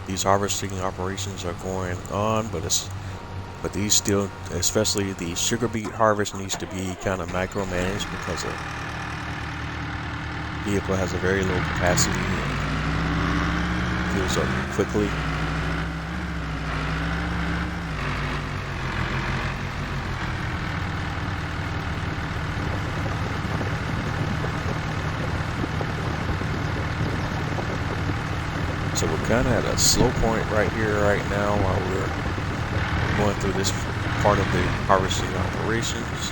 these harvesting operations are going on, but these still, especially the sugar beet harvest, needs to be kind of micromanaged because the vehicle has a very low capacity and fills up quickly. So we're kind of at a slow point right here, right now, while we're going through this part of the harvesting operations.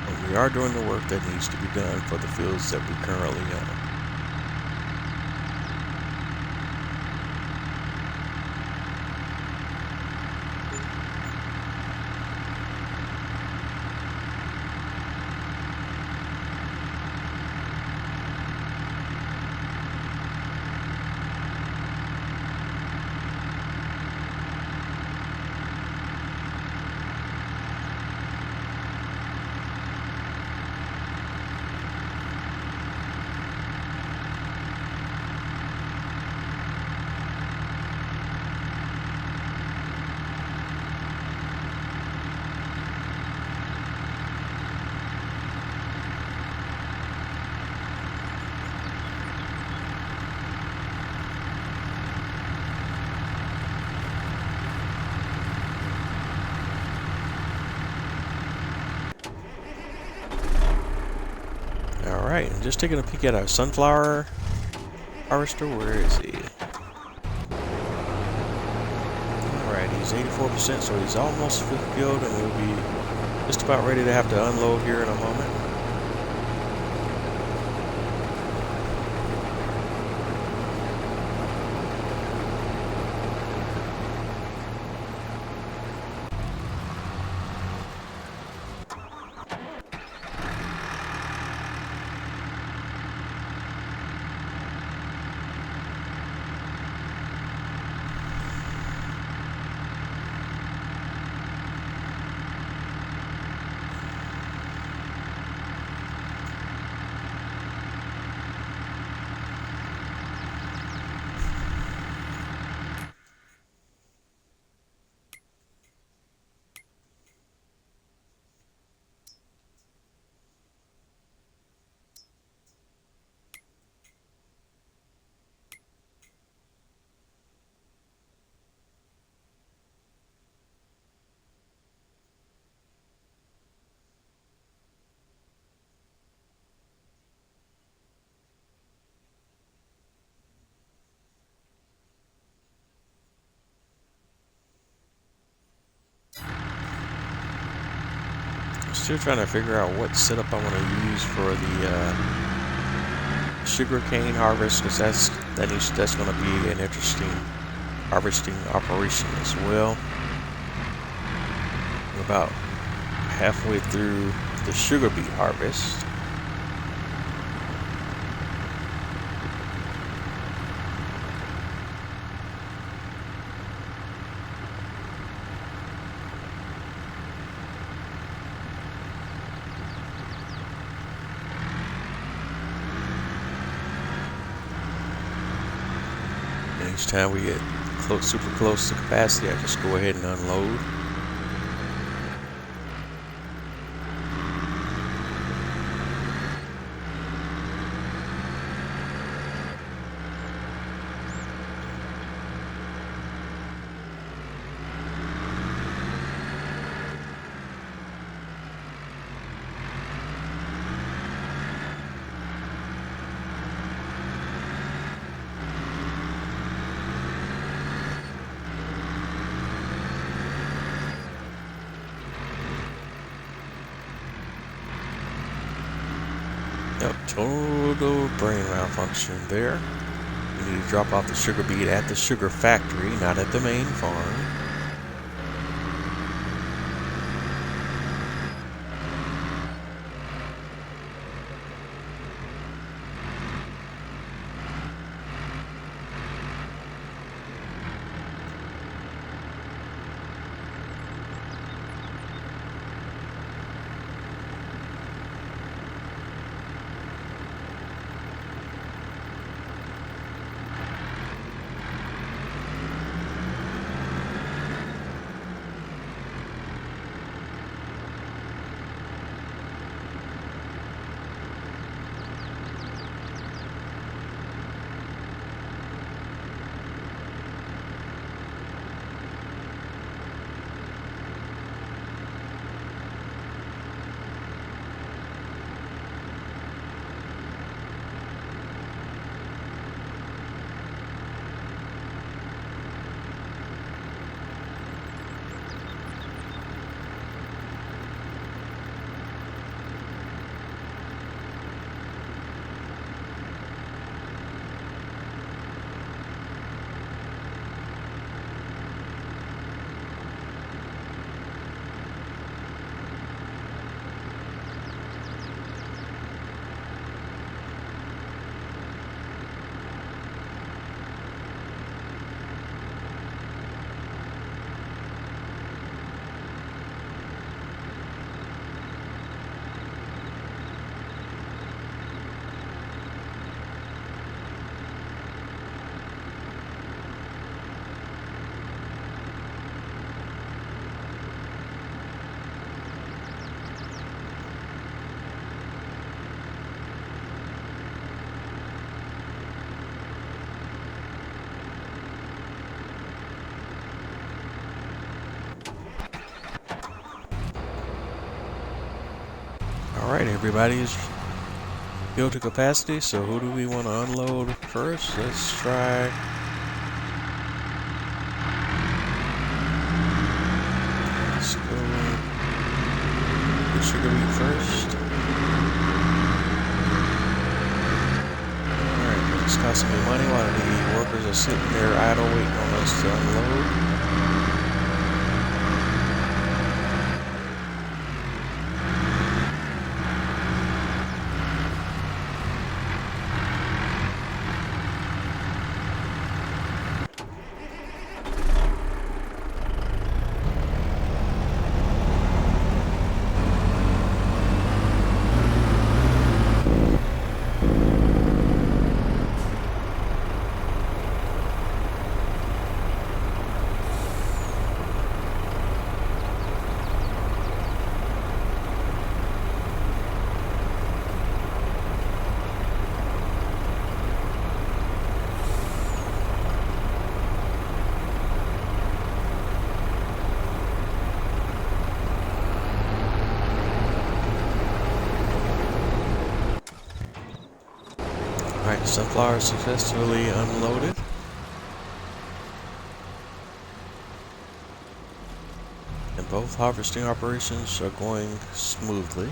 But we are doing the work that needs to be done for the fields that we currently own. Alright, and just taking a peek at our sunflower harvester. Where is he? Alright, he's 84%, so he's almost fulfilled, and we'll be just about ready to have to unload here in a moment. Still trying to figure out what setup I want to use for the sugarcane harvest, because that's going to be an interesting harvesting operation as well. We're about halfway through the sugar beet harvest. Each time we get super close to capacity, I just go ahead and unload. Yep, total brain malfunction there. We need to drop off the sugar beet at the sugar factory, not at the main farm. Alright, everybody's filled to capacity, so who do we want to unload first? Let's try... Let's go with sugar beet first. Alright, it's costing me money while the workers are sitting there idle waiting on us to unload. Alright, sunflower successfully unloaded. And Both harvesting operations are going smoothly.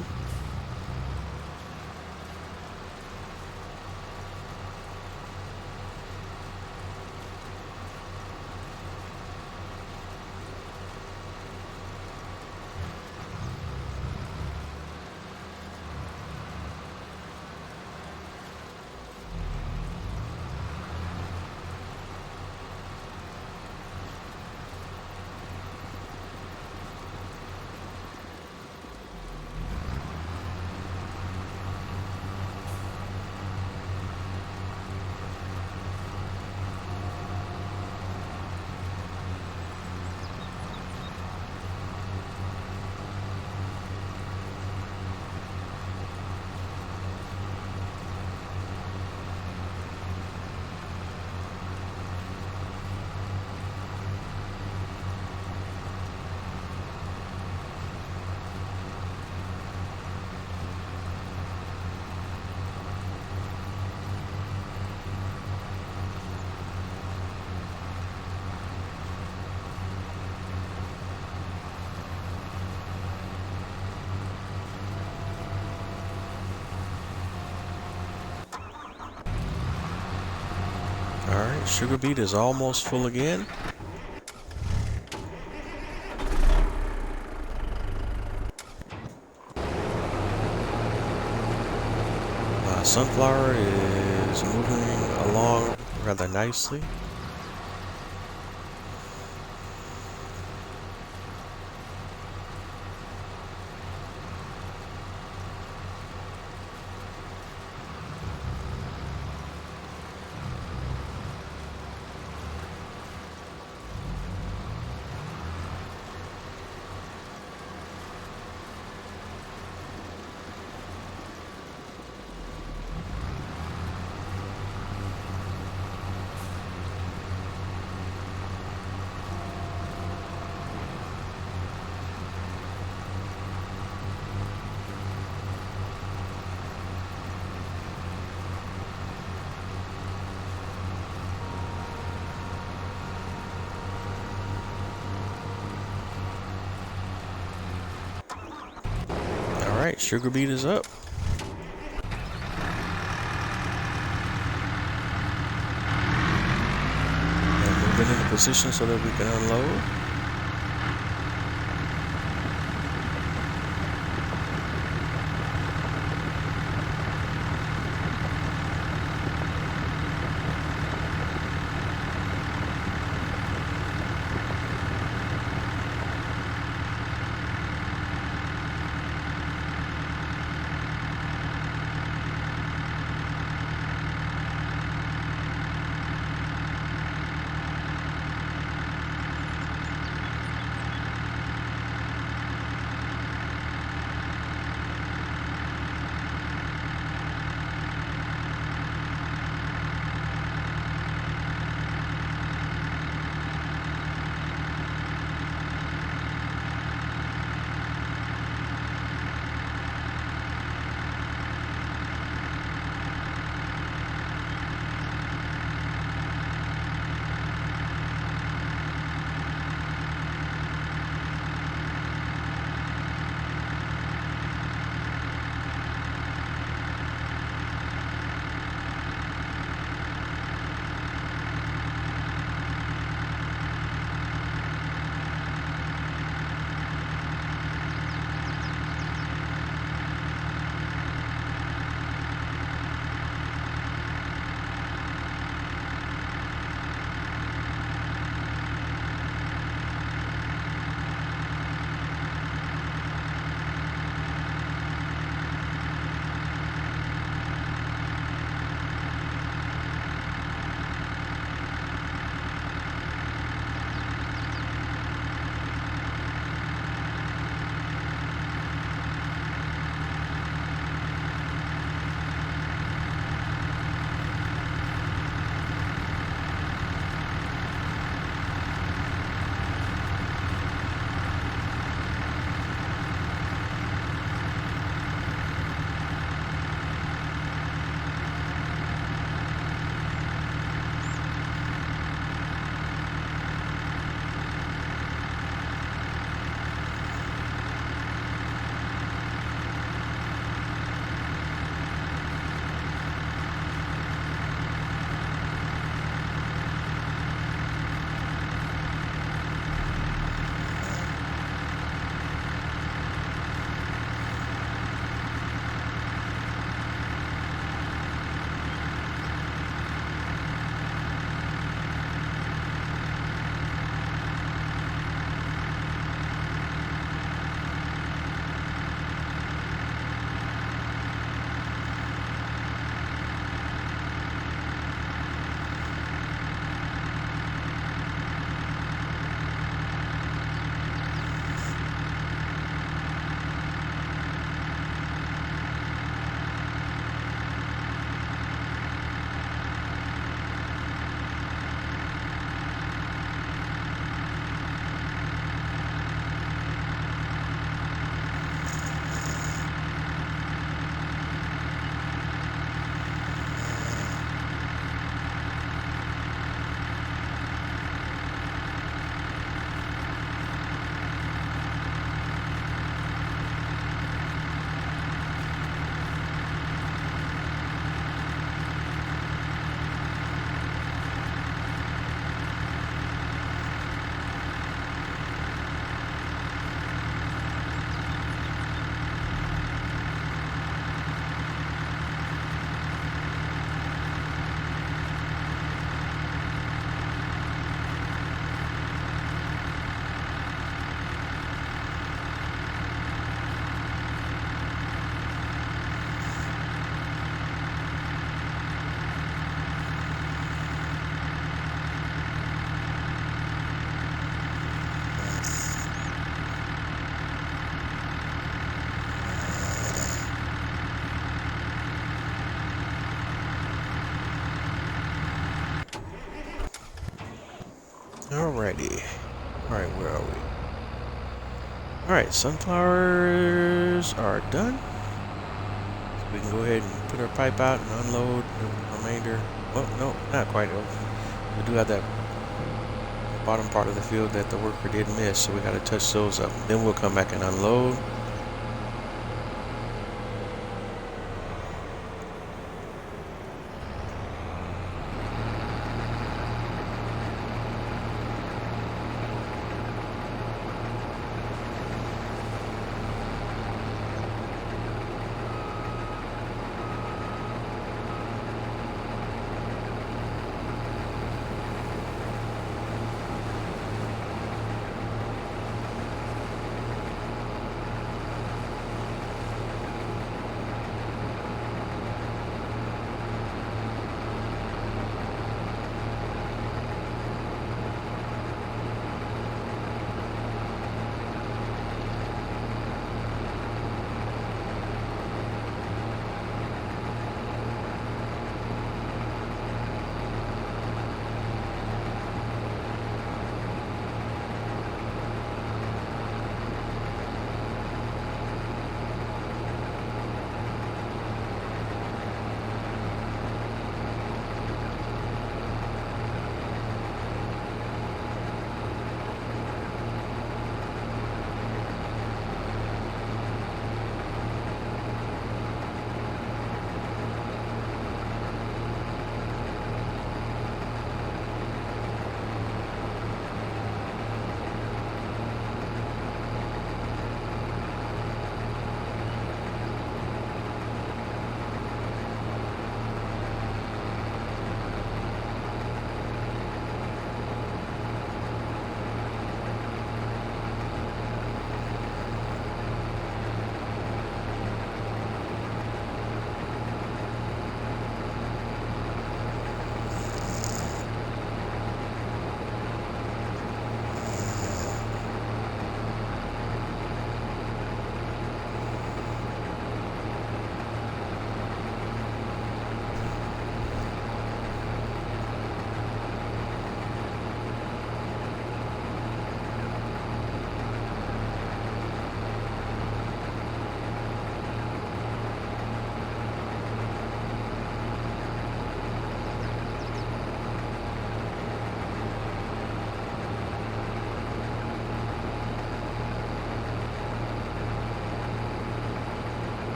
Alright, sugar beet is almost full again. Sunflower is moving along rather nicely. Alright, sugar beet is up. And move it into position so that we can unload. Alrighty. Alright, where are we? Alright, sunflowers are done. So we can go ahead and put our pipe out and unload the remainder. Oh, no, not quite. We do have that bottom part of the field that the worker did miss, so we got to touch those up. Then we'll come back and unload.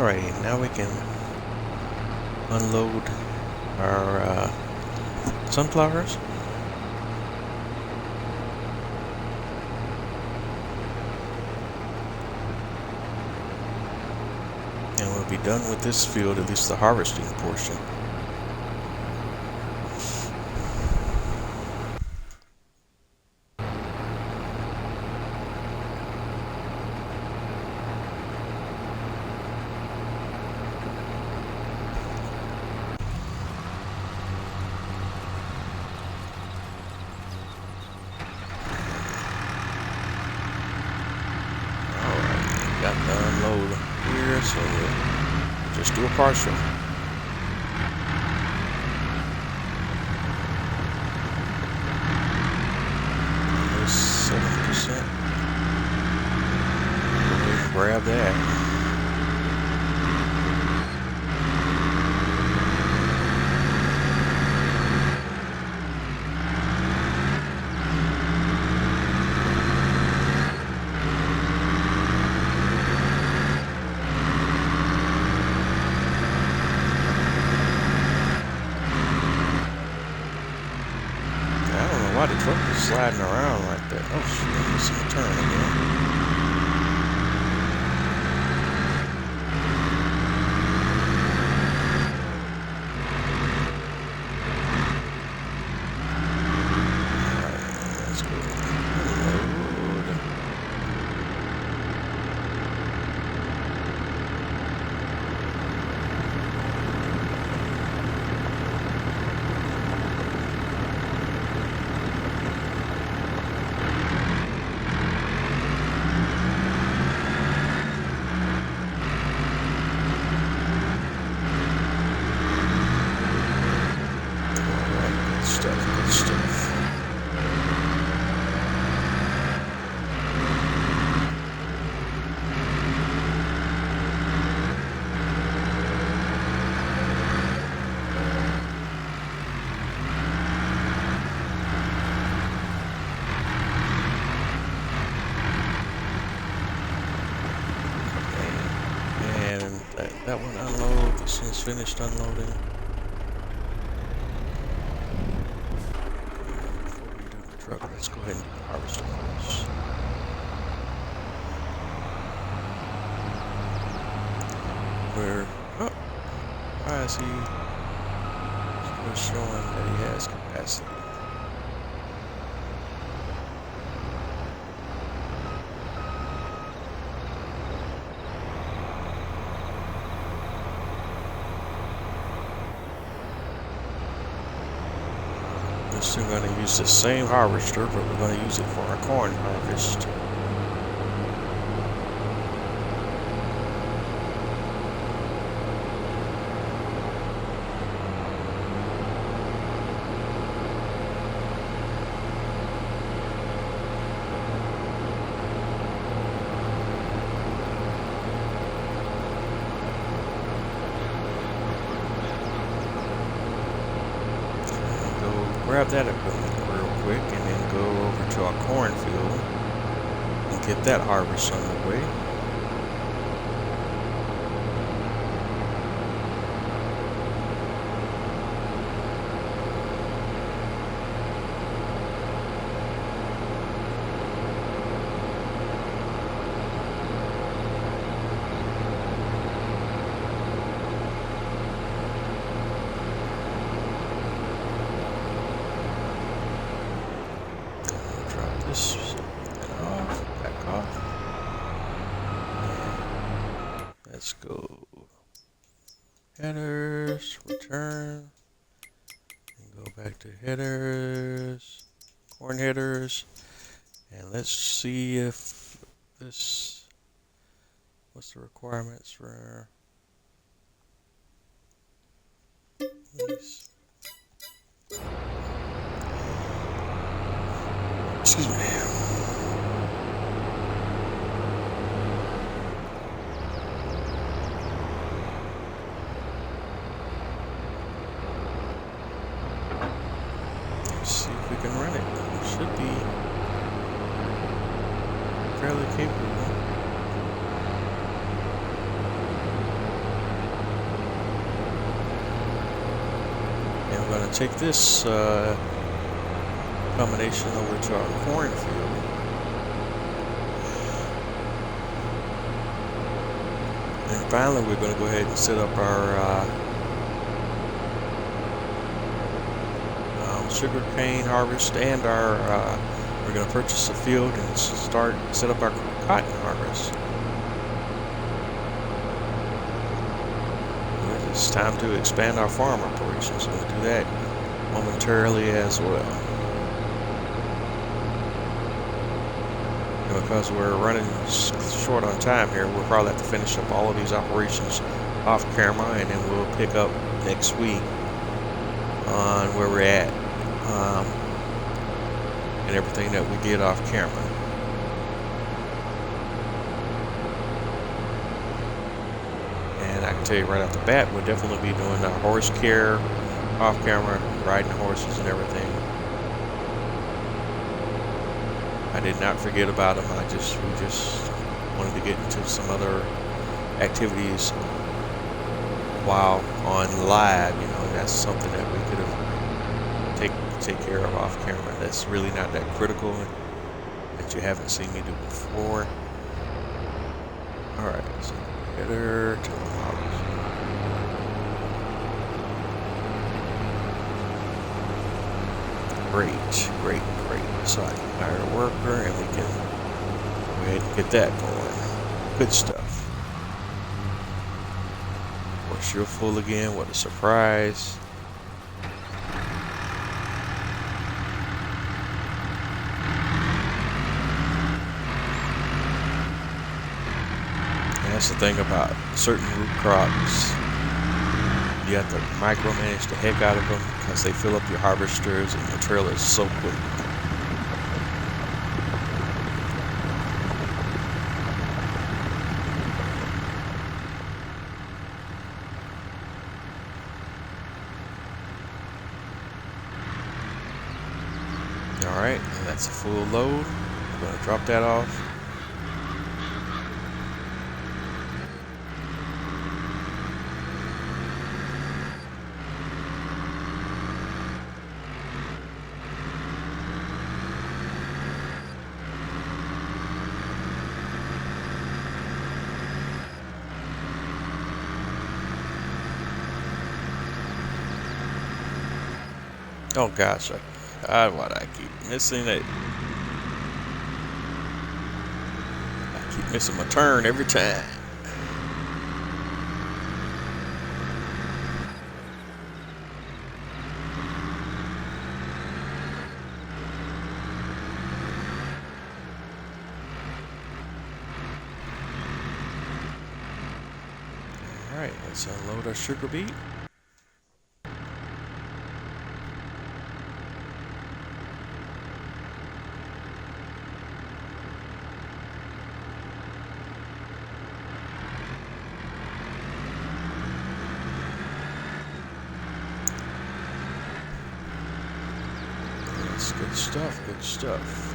Alright, now we can unload our sunflowers. And we'll be done with this field, at least the harvesting portion. Got to unload here, so we'll just do a partial. Almost 7%. Go ahead and grab that. Why the truck is sliding around like that? Oh shit, it's gonna turn again. Alright, let's go unload. Good stuff. And that one unload. This one's finished unloading. Let's go ahead and do the harvester first. Where, oh, why is he still showing that he has capacity? We're still going to use the same harvester, but we're going to use it for our corn harvest. Grab that equipment real quick and then go over to our cornfield and get that harvest underway. This off, back off. And let's go headers, return, and go back to headers, corn headers, and let's see if this, what's the requirements for these. Excuse me. Let's see if we can run it. It should be fairly capable. we're going to take this combination over to our cornfield. And finally, we're going to go ahead and set up our sugar cane harvest, and our we're going to purchase a field and set up our cotton harvest. It's time to expand our farm operations. We'll do that momentarily as well. And because we're running short on time here, we'll probably have to finish up all of these operations off camera, and then we'll pick up next week on where we're at and everything that we did off camera. And I can tell you right off the bat, we'll definitely be doing our horse care off camera, riding the horses and everything. I did not forget about them. We just wanted to get into some other activities while on live. You know, that's something that we could have take care of off camera. That's really not that critical, that you haven't seen me do before. All right, so header to the models. Great. So I can hire a worker, and we can go ahead and get that going. Good stuff. Of course, you're full again. What a surprise. That's the thing about certain root crops. You have to micromanage the heck out of them because they fill up your harvesters and your trailers so quick. Alright, and that's a full load. I'm going to drop that off. Oh gosh, what I keep missing it. I keep missing my turn every time. Alright, let's unload our sugar beet. Good stuff.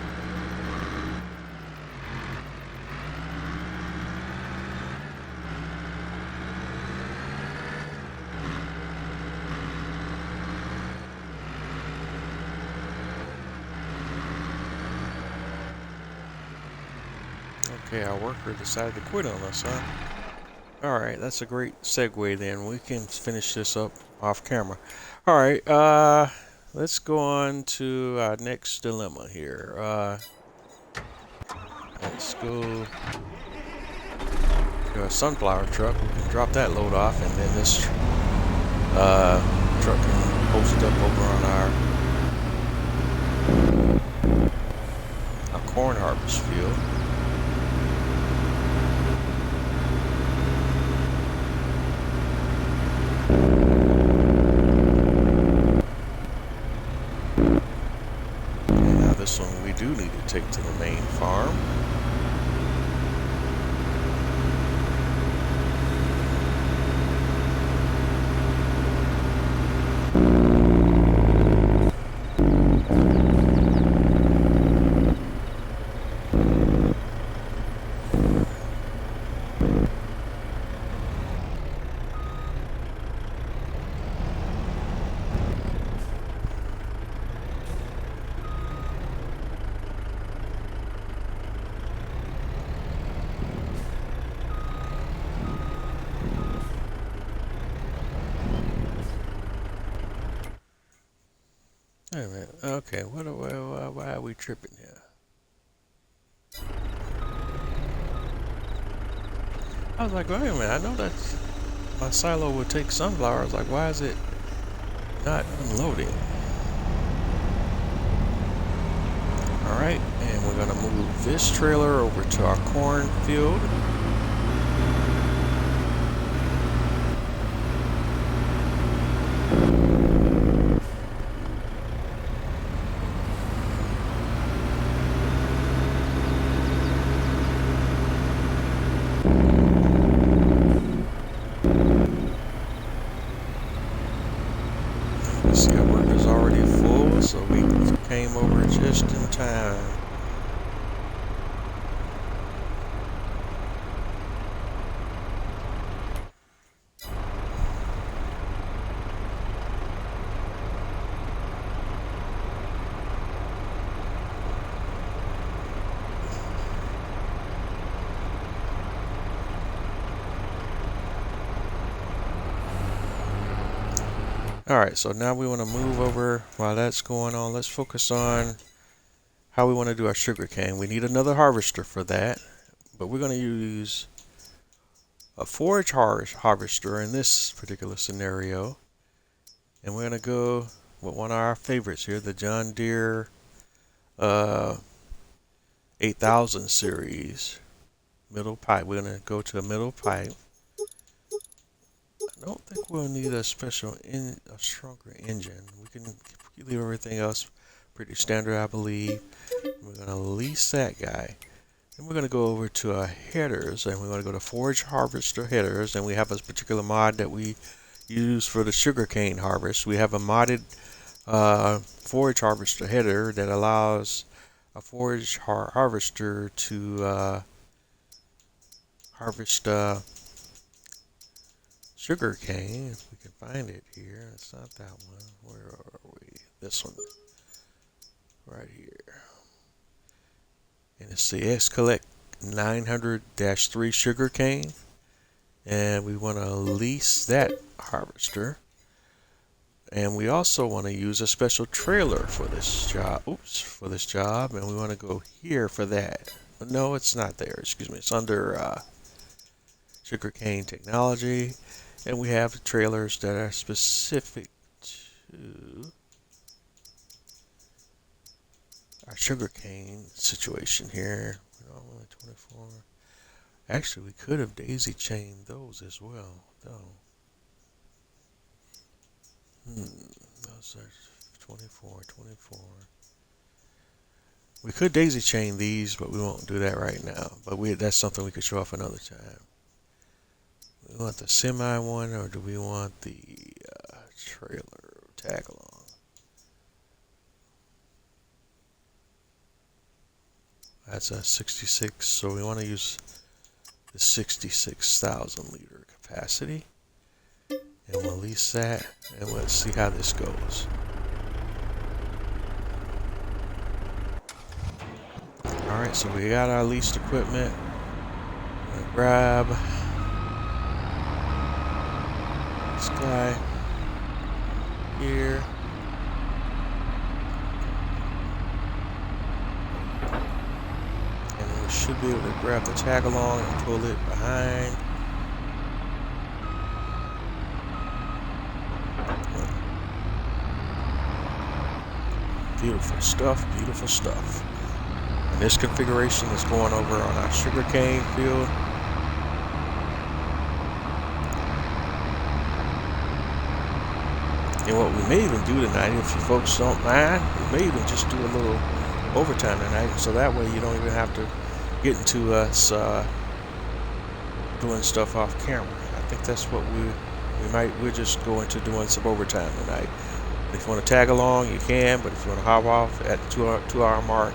Okay, our worker decided to quit on us, huh? Alright, that's a great segue then. We can finish this up off camera. Alright, let's go on to our next dilemma here. Let's go to a sunflower truck. We can drop that load off, and then this truck can post up over on our corn harvest field. This one we do need to take to the main farm. Wait a minute. Okay, why are we tripping here? I was like, wait a minute. I know that my silo would take sunflowers. Like, why is it not unloading? All right, and we're gonna move this trailer over to our cornfield. See, our work is already full, so we came over just in time. Alright, so now we want to move over. While that's going on, let's focus on how we want to do our sugarcane. We need another harvester for that, but we're going to use a forage harvester in this particular scenario. And we're going to go with one of our favorites here, the John Deere 8000 series middle pipe. We're going to go to a middle pipe. I don't think we'll need a stronger engine. We can leave everything else pretty standard, I believe. We're going to lease that guy. Then we're going to go over to our headers, and we're going to go to forage harvester headers, and we have a particular mod that we use for the sugarcane harvest. We have a modded forage harvester header that allows a forage harvester to harvest sugar cane, if we can find it here. It's not that one. Where are we? This one. Right here. And it's the XSX 900-3 sugar cane. And we want to lease that harvester. And we also want to use a special trailer for this job. For this job. And we want to go here for that. No, it's not there. Excuse me. It's under sugarcane technology. And we have trailers that are specific to our sugarcane situation here. Only 24. Actually, we could have daisy chained those as well, though. Those are 24. We could daisy chain these, but we won't do that right now. But that's something we could show off another time. We want the semi one, or do we want the trailer tag along? That's a 66, so we want to use the 66,000 liter capacity. And we'll lease that, and let's see how this goes. Alright, so we got our leased equipment. I'm gonna grab this guy here. And we should be able to grab the tag along and pull it behind. Beautiful stuff, beautiful stuff. And this configuration is going over on our sugarcane field. And what we may even do tonight, if you folks don't mind, we may even just do a little overtime tonight, so that way you don't even have to get into us doing stuff off camera. I think that's what we're just go into doing some overtime tonight. If you want to tag along, you can, but if you want to hop off at the 2 hour mark,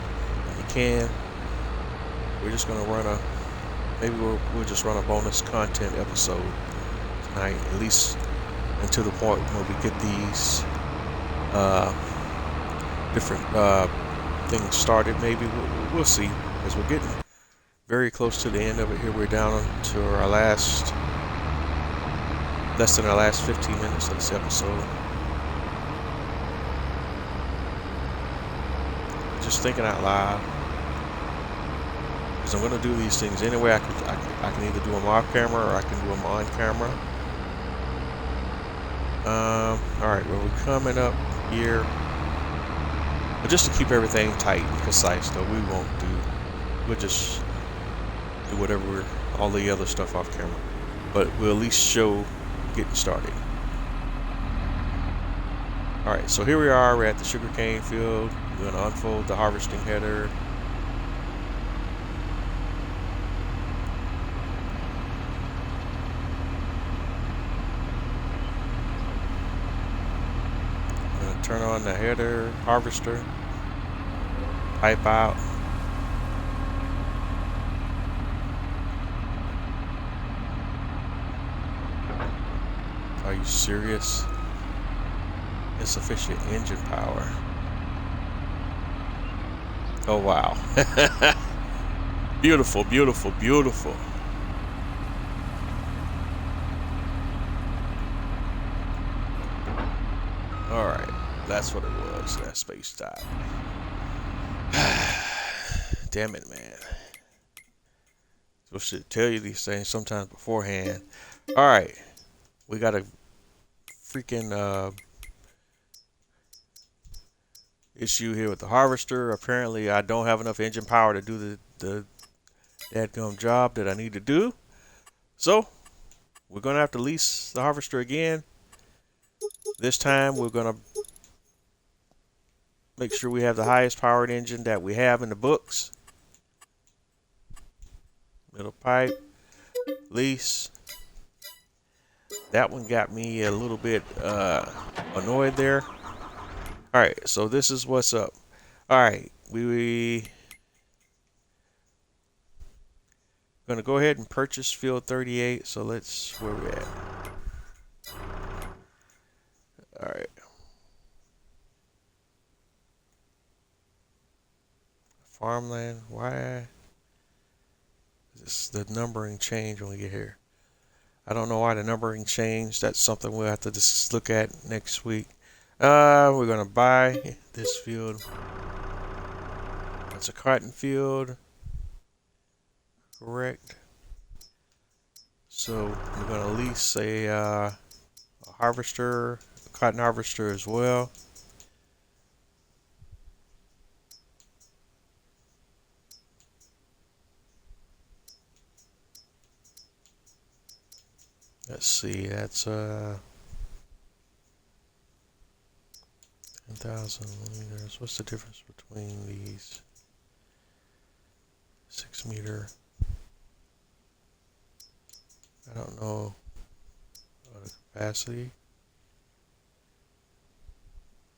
you can. We're just going to run we'll just run a bonus content episode tonight, at least until the point where we get these different things started. Maybe we'll see, because we're getting very close to the end of it here. We're down to our less than our last 15 minutes of this episode. just thinking out loud. Because I'm going to do these things anyway. I can either do them off camera or I can do them on camera. Alright, well, we're coming up here. But just to keep everything tight and concise, though, we'll just do whatever, all the other stuff off camera. But we'll at least show getting started. Alright, so here we are, we're at the sugarcane field. We're going to unfold the harvesting header. I'm going to turn on the header harvester, pipe out. Are you serious? Insufficient engine power. Oh wow. Beautiful, beautiful, beautiful. Alright, that's what it was, that space dive. Damn it, man. I should tell you these things sometimes beforehand. Alright, we got a freaking issue here with the harvester. Apparently I don't have enough engine power to do the dadgum job that I need to do. So we're gonna have to lease the harvester again. This time we're gonna make sure we have the highest powered engine that we have in the books. Middle pipe, lease. That one got me a little bit annoyed there. Alright, so this is what's up. Alright, we gonna go ahead and purchase field 38. So let's, where we at? Alright. Farmland, why is the numbering change when we get here? I don't know why the numbering changed. That's something we'll have to just look at next week. We're gonna buy this field. It's a cotton field, correct? So we're gonna lease a harvester, a cotton harvester as well. Let's see, that's 10,000 liters. What's the difference between these? 6 meter. I don't know the capacity.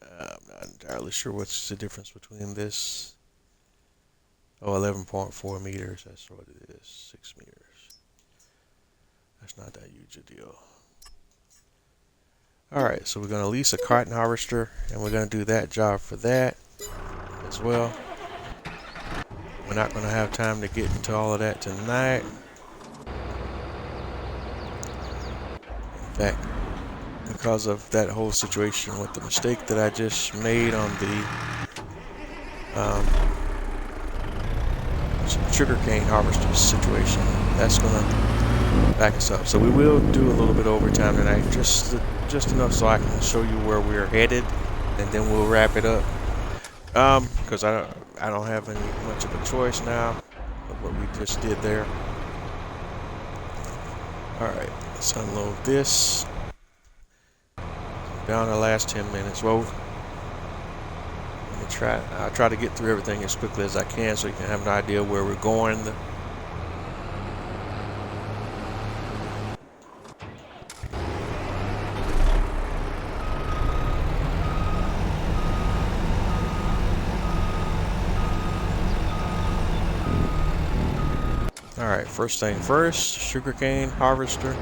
I'm not entirely sure what's the difference between this. Oh, 11.4 meters. That's what it is. 6 meters. That's not that huge a deal. Alright, so we're going to lease a cotton harvester, and we're going to do that job for that as well. We're not going to have time to get into all of that tonight. In fact, because of that whole situation with the mistake that I just made on the sugarcane harvester situation, that's going to back us up. So we will do a little bit of overtime tonight, just enough so I can show you where we're headed, and then we'll wrap it up. Because I don't have any much of a choice now of what we just did there. All right, let's unload this. Down the last 10 minutes. Well, I'll try to get through everything as quickly as I can so you can have an idea where we're going. Alright, first thing first, sugarcane harvester.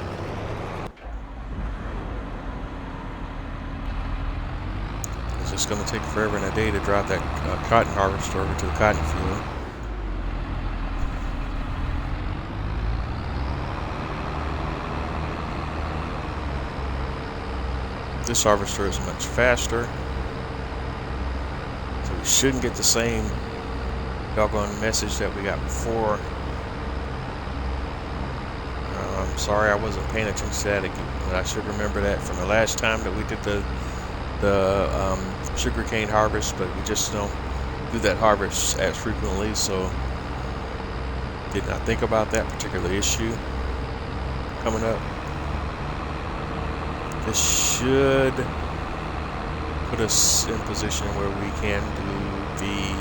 It's just going to take forever and a day to drop that cotton harvester over to the cotton field. This harvester is much faster. So We shouldn't get the same doggone message that we got before. I'm sorry I wasn't paying attention to that again, but I should remember that from the last time that we did the sugarcane harvest, but we just don't do that harvest as frequently, so did not think about that particular issue coming up. This should put us in position where we can do the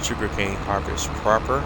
sugarcane harvest proper.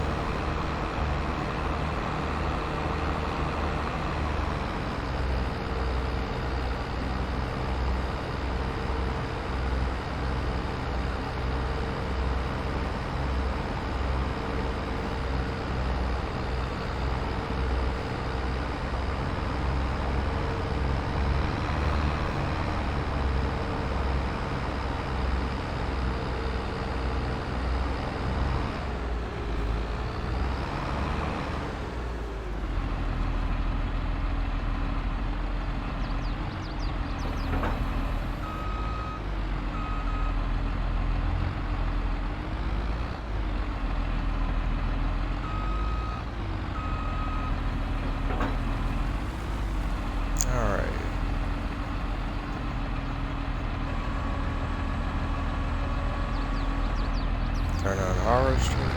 Turn on harvester.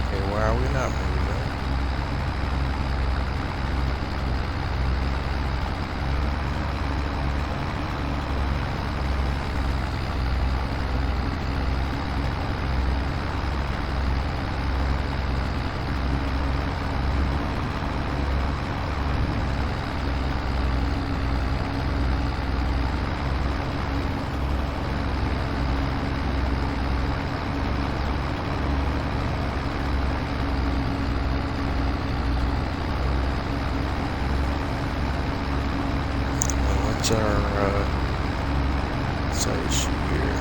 Okay, why are we not moving? What's our issue here?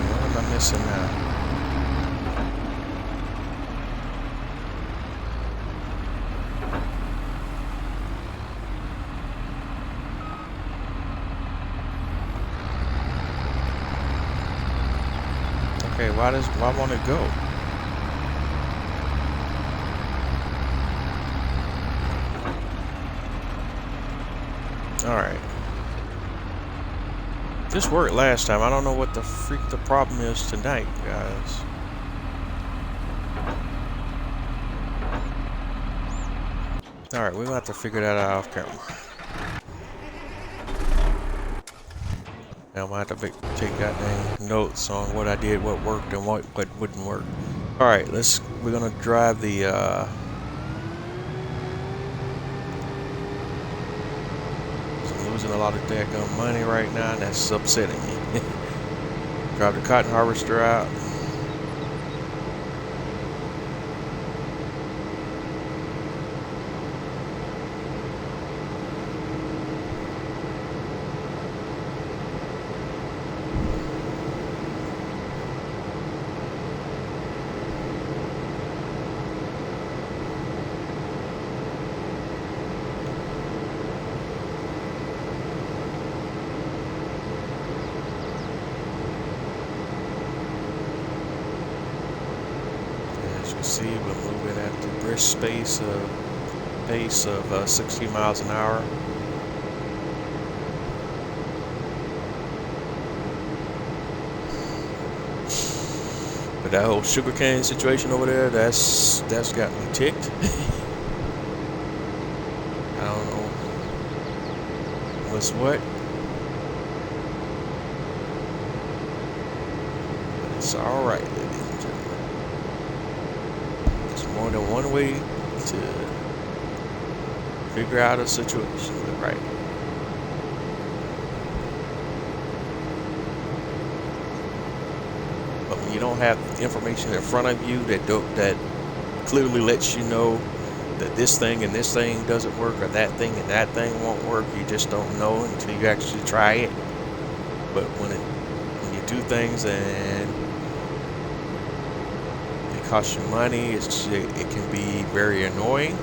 What am I missing now? Okay, why won't it go? Alright. This worked last time. I don't know what the freak the problem is tonight, guys. Alright, we're gonna have to figure that out off camera. Now I'm gonna have to take goddamn notes on what I did, what worked, and what wouldn't work. Alright, we're gonna drive the losing a lot of daggone money right now, and that's upsetting me. Drive the cotton harvester out. See, we're moving at the brisk pace of 60 miles an hour. But that whole sugarcane situation over there, that's got me ticked. I don't know what's what. But it's all right, ladies and gentlemen. More than one way to figure out a situation, right? But when you don't have information in front of you that clearly lets you know that this thing and this thing doesn't work, or that thing and that thing won't work, you just don't know until you actually try it. But when you do things and costs you money. It can be very annoying.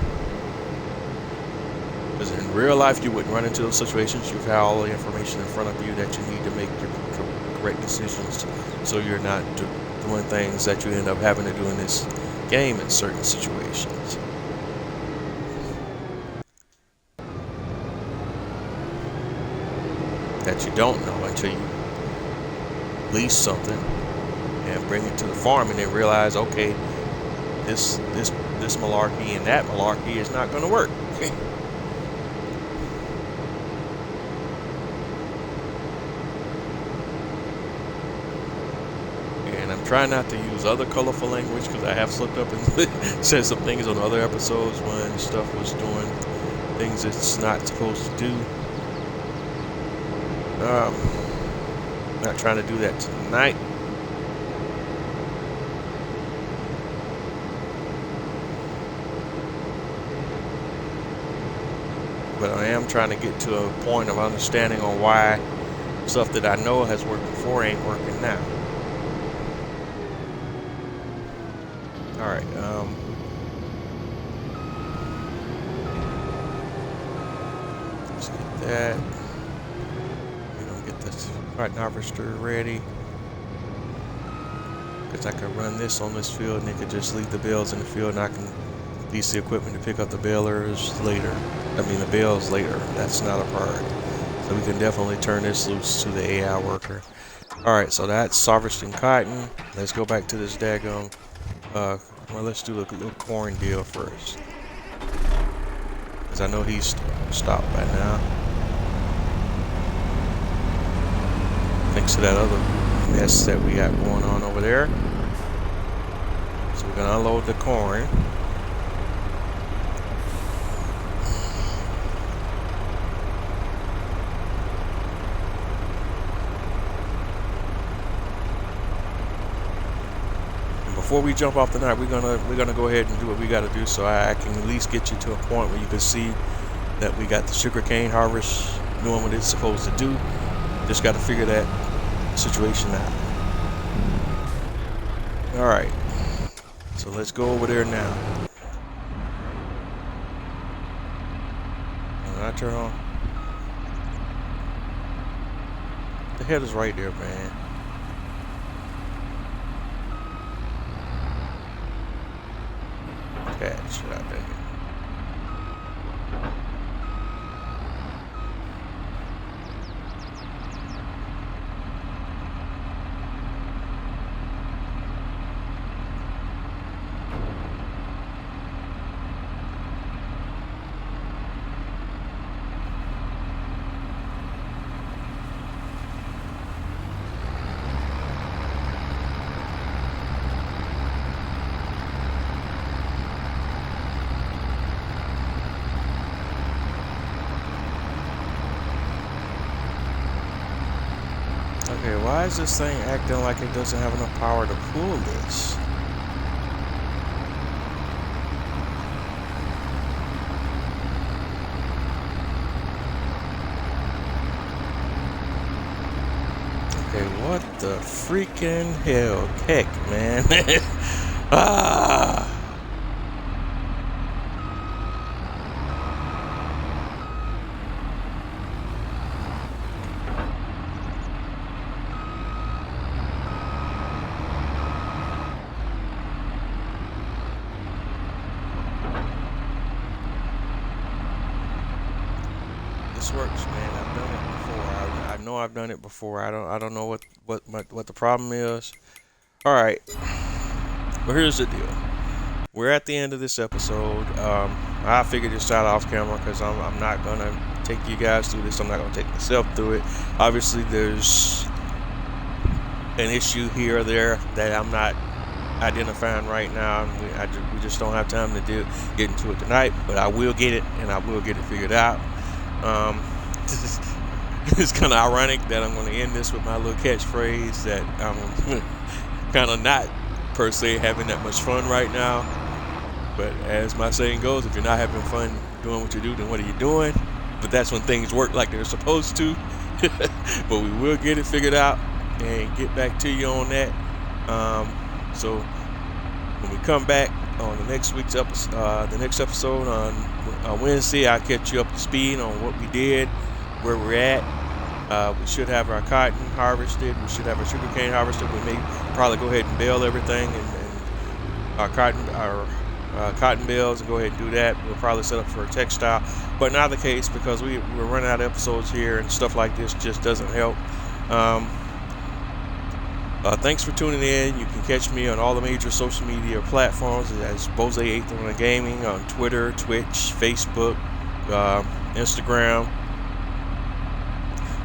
Because in real life, you wouldn't run into those situations. You have all the information in front of you that you need to make your correct decisions, so you're not doing things that you end up having to do in this game in certain situations. That you don't know until you lease something and bring it to the farm, and then realize, okay, this malarkey and that malarkey is not going to work. Try not to use other colorful language, because I have slipped up and said some things on other episodes when stuff was doing things it's not supposed to do. Not trying to do that tonight. But I am trying to get to a point of understanding on why stuff that I know has worked before ain't working now. Alright, let's get that. We're gonna get this cotton harvester ready. Because I can run this on this field, and they could just leave the bales in the field, and I can lease the equipment to pick up the balers later. I mean the bales later. That's not a priority. So we can definitely turn this loose to the AI worker. Alright, so that's harvesting cotton. Let's go back to this daggone well, let's do a little corn deal first, because I know he's stopped by now. Thanks to that other mess that we got going on over there. So we're gonna unload the corn. Before we jump off tonight, we're gonna go ahead and do what we got to do, so I can at least get you to a point where you can see that we got the sugarcane harvest doing what it's supposed to do. Just got to figure that situation out. All right, so let's go over there now. When I turn on, the head is right there, man. Shit out there. Okay, why is this thing acting like it doesn't have enough power to pull this? Okay, what the freaking hell? Heck, man. Ah! This works, man. I've done it before. I know I've done it before. I don't know what the problem is. All right. Well, here's the deal. We're at the end of this episode. I figured this out off camera, because I'm not gonna take you guys through this. I'm not gonna take myself through it. Obviously, there's an issue here or there that I'm not identifying right now. We just don't have time to get into it tonight. But I will get it, and I will get it figured out. It's kind of ironic that I'm going to end this with my little catchphrase that I'm kind of not per se having that much fun right now. But as my saying goes, if you're not having fun doing what you do, then what are you doing? But that's when things work like they're supposed to. But we will get it figured out and get back to you on that. So When we come back on the next week's episode, on Wednesday, I'll catch you up to speed on what we did, where we're at. We should have our cotton harvested. We should have our sugarcane harvested. We may probably go ahead and bale everything and our cotton bales and go ahead and do that. We'll probably set up for a textile, but not the case because we're running out of episodes here and stuff like this just doesn't help. Thanks for tuning in. You can catch me on all the major social media platforms as Bose831 Gaming on Twitter, Twitch, Facebook, Instagram.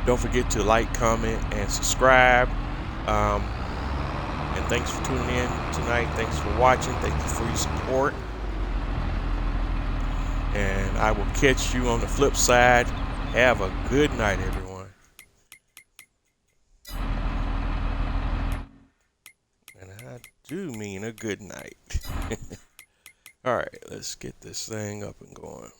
Don't forget to like, comment, and subscribe. And thanks for tuning in tonight. Thanks for watching. Thank you for your support. And I will catch you on the flip side. Have a good night, everyone. And I do mean a good night. All right, let's get this thing up and going.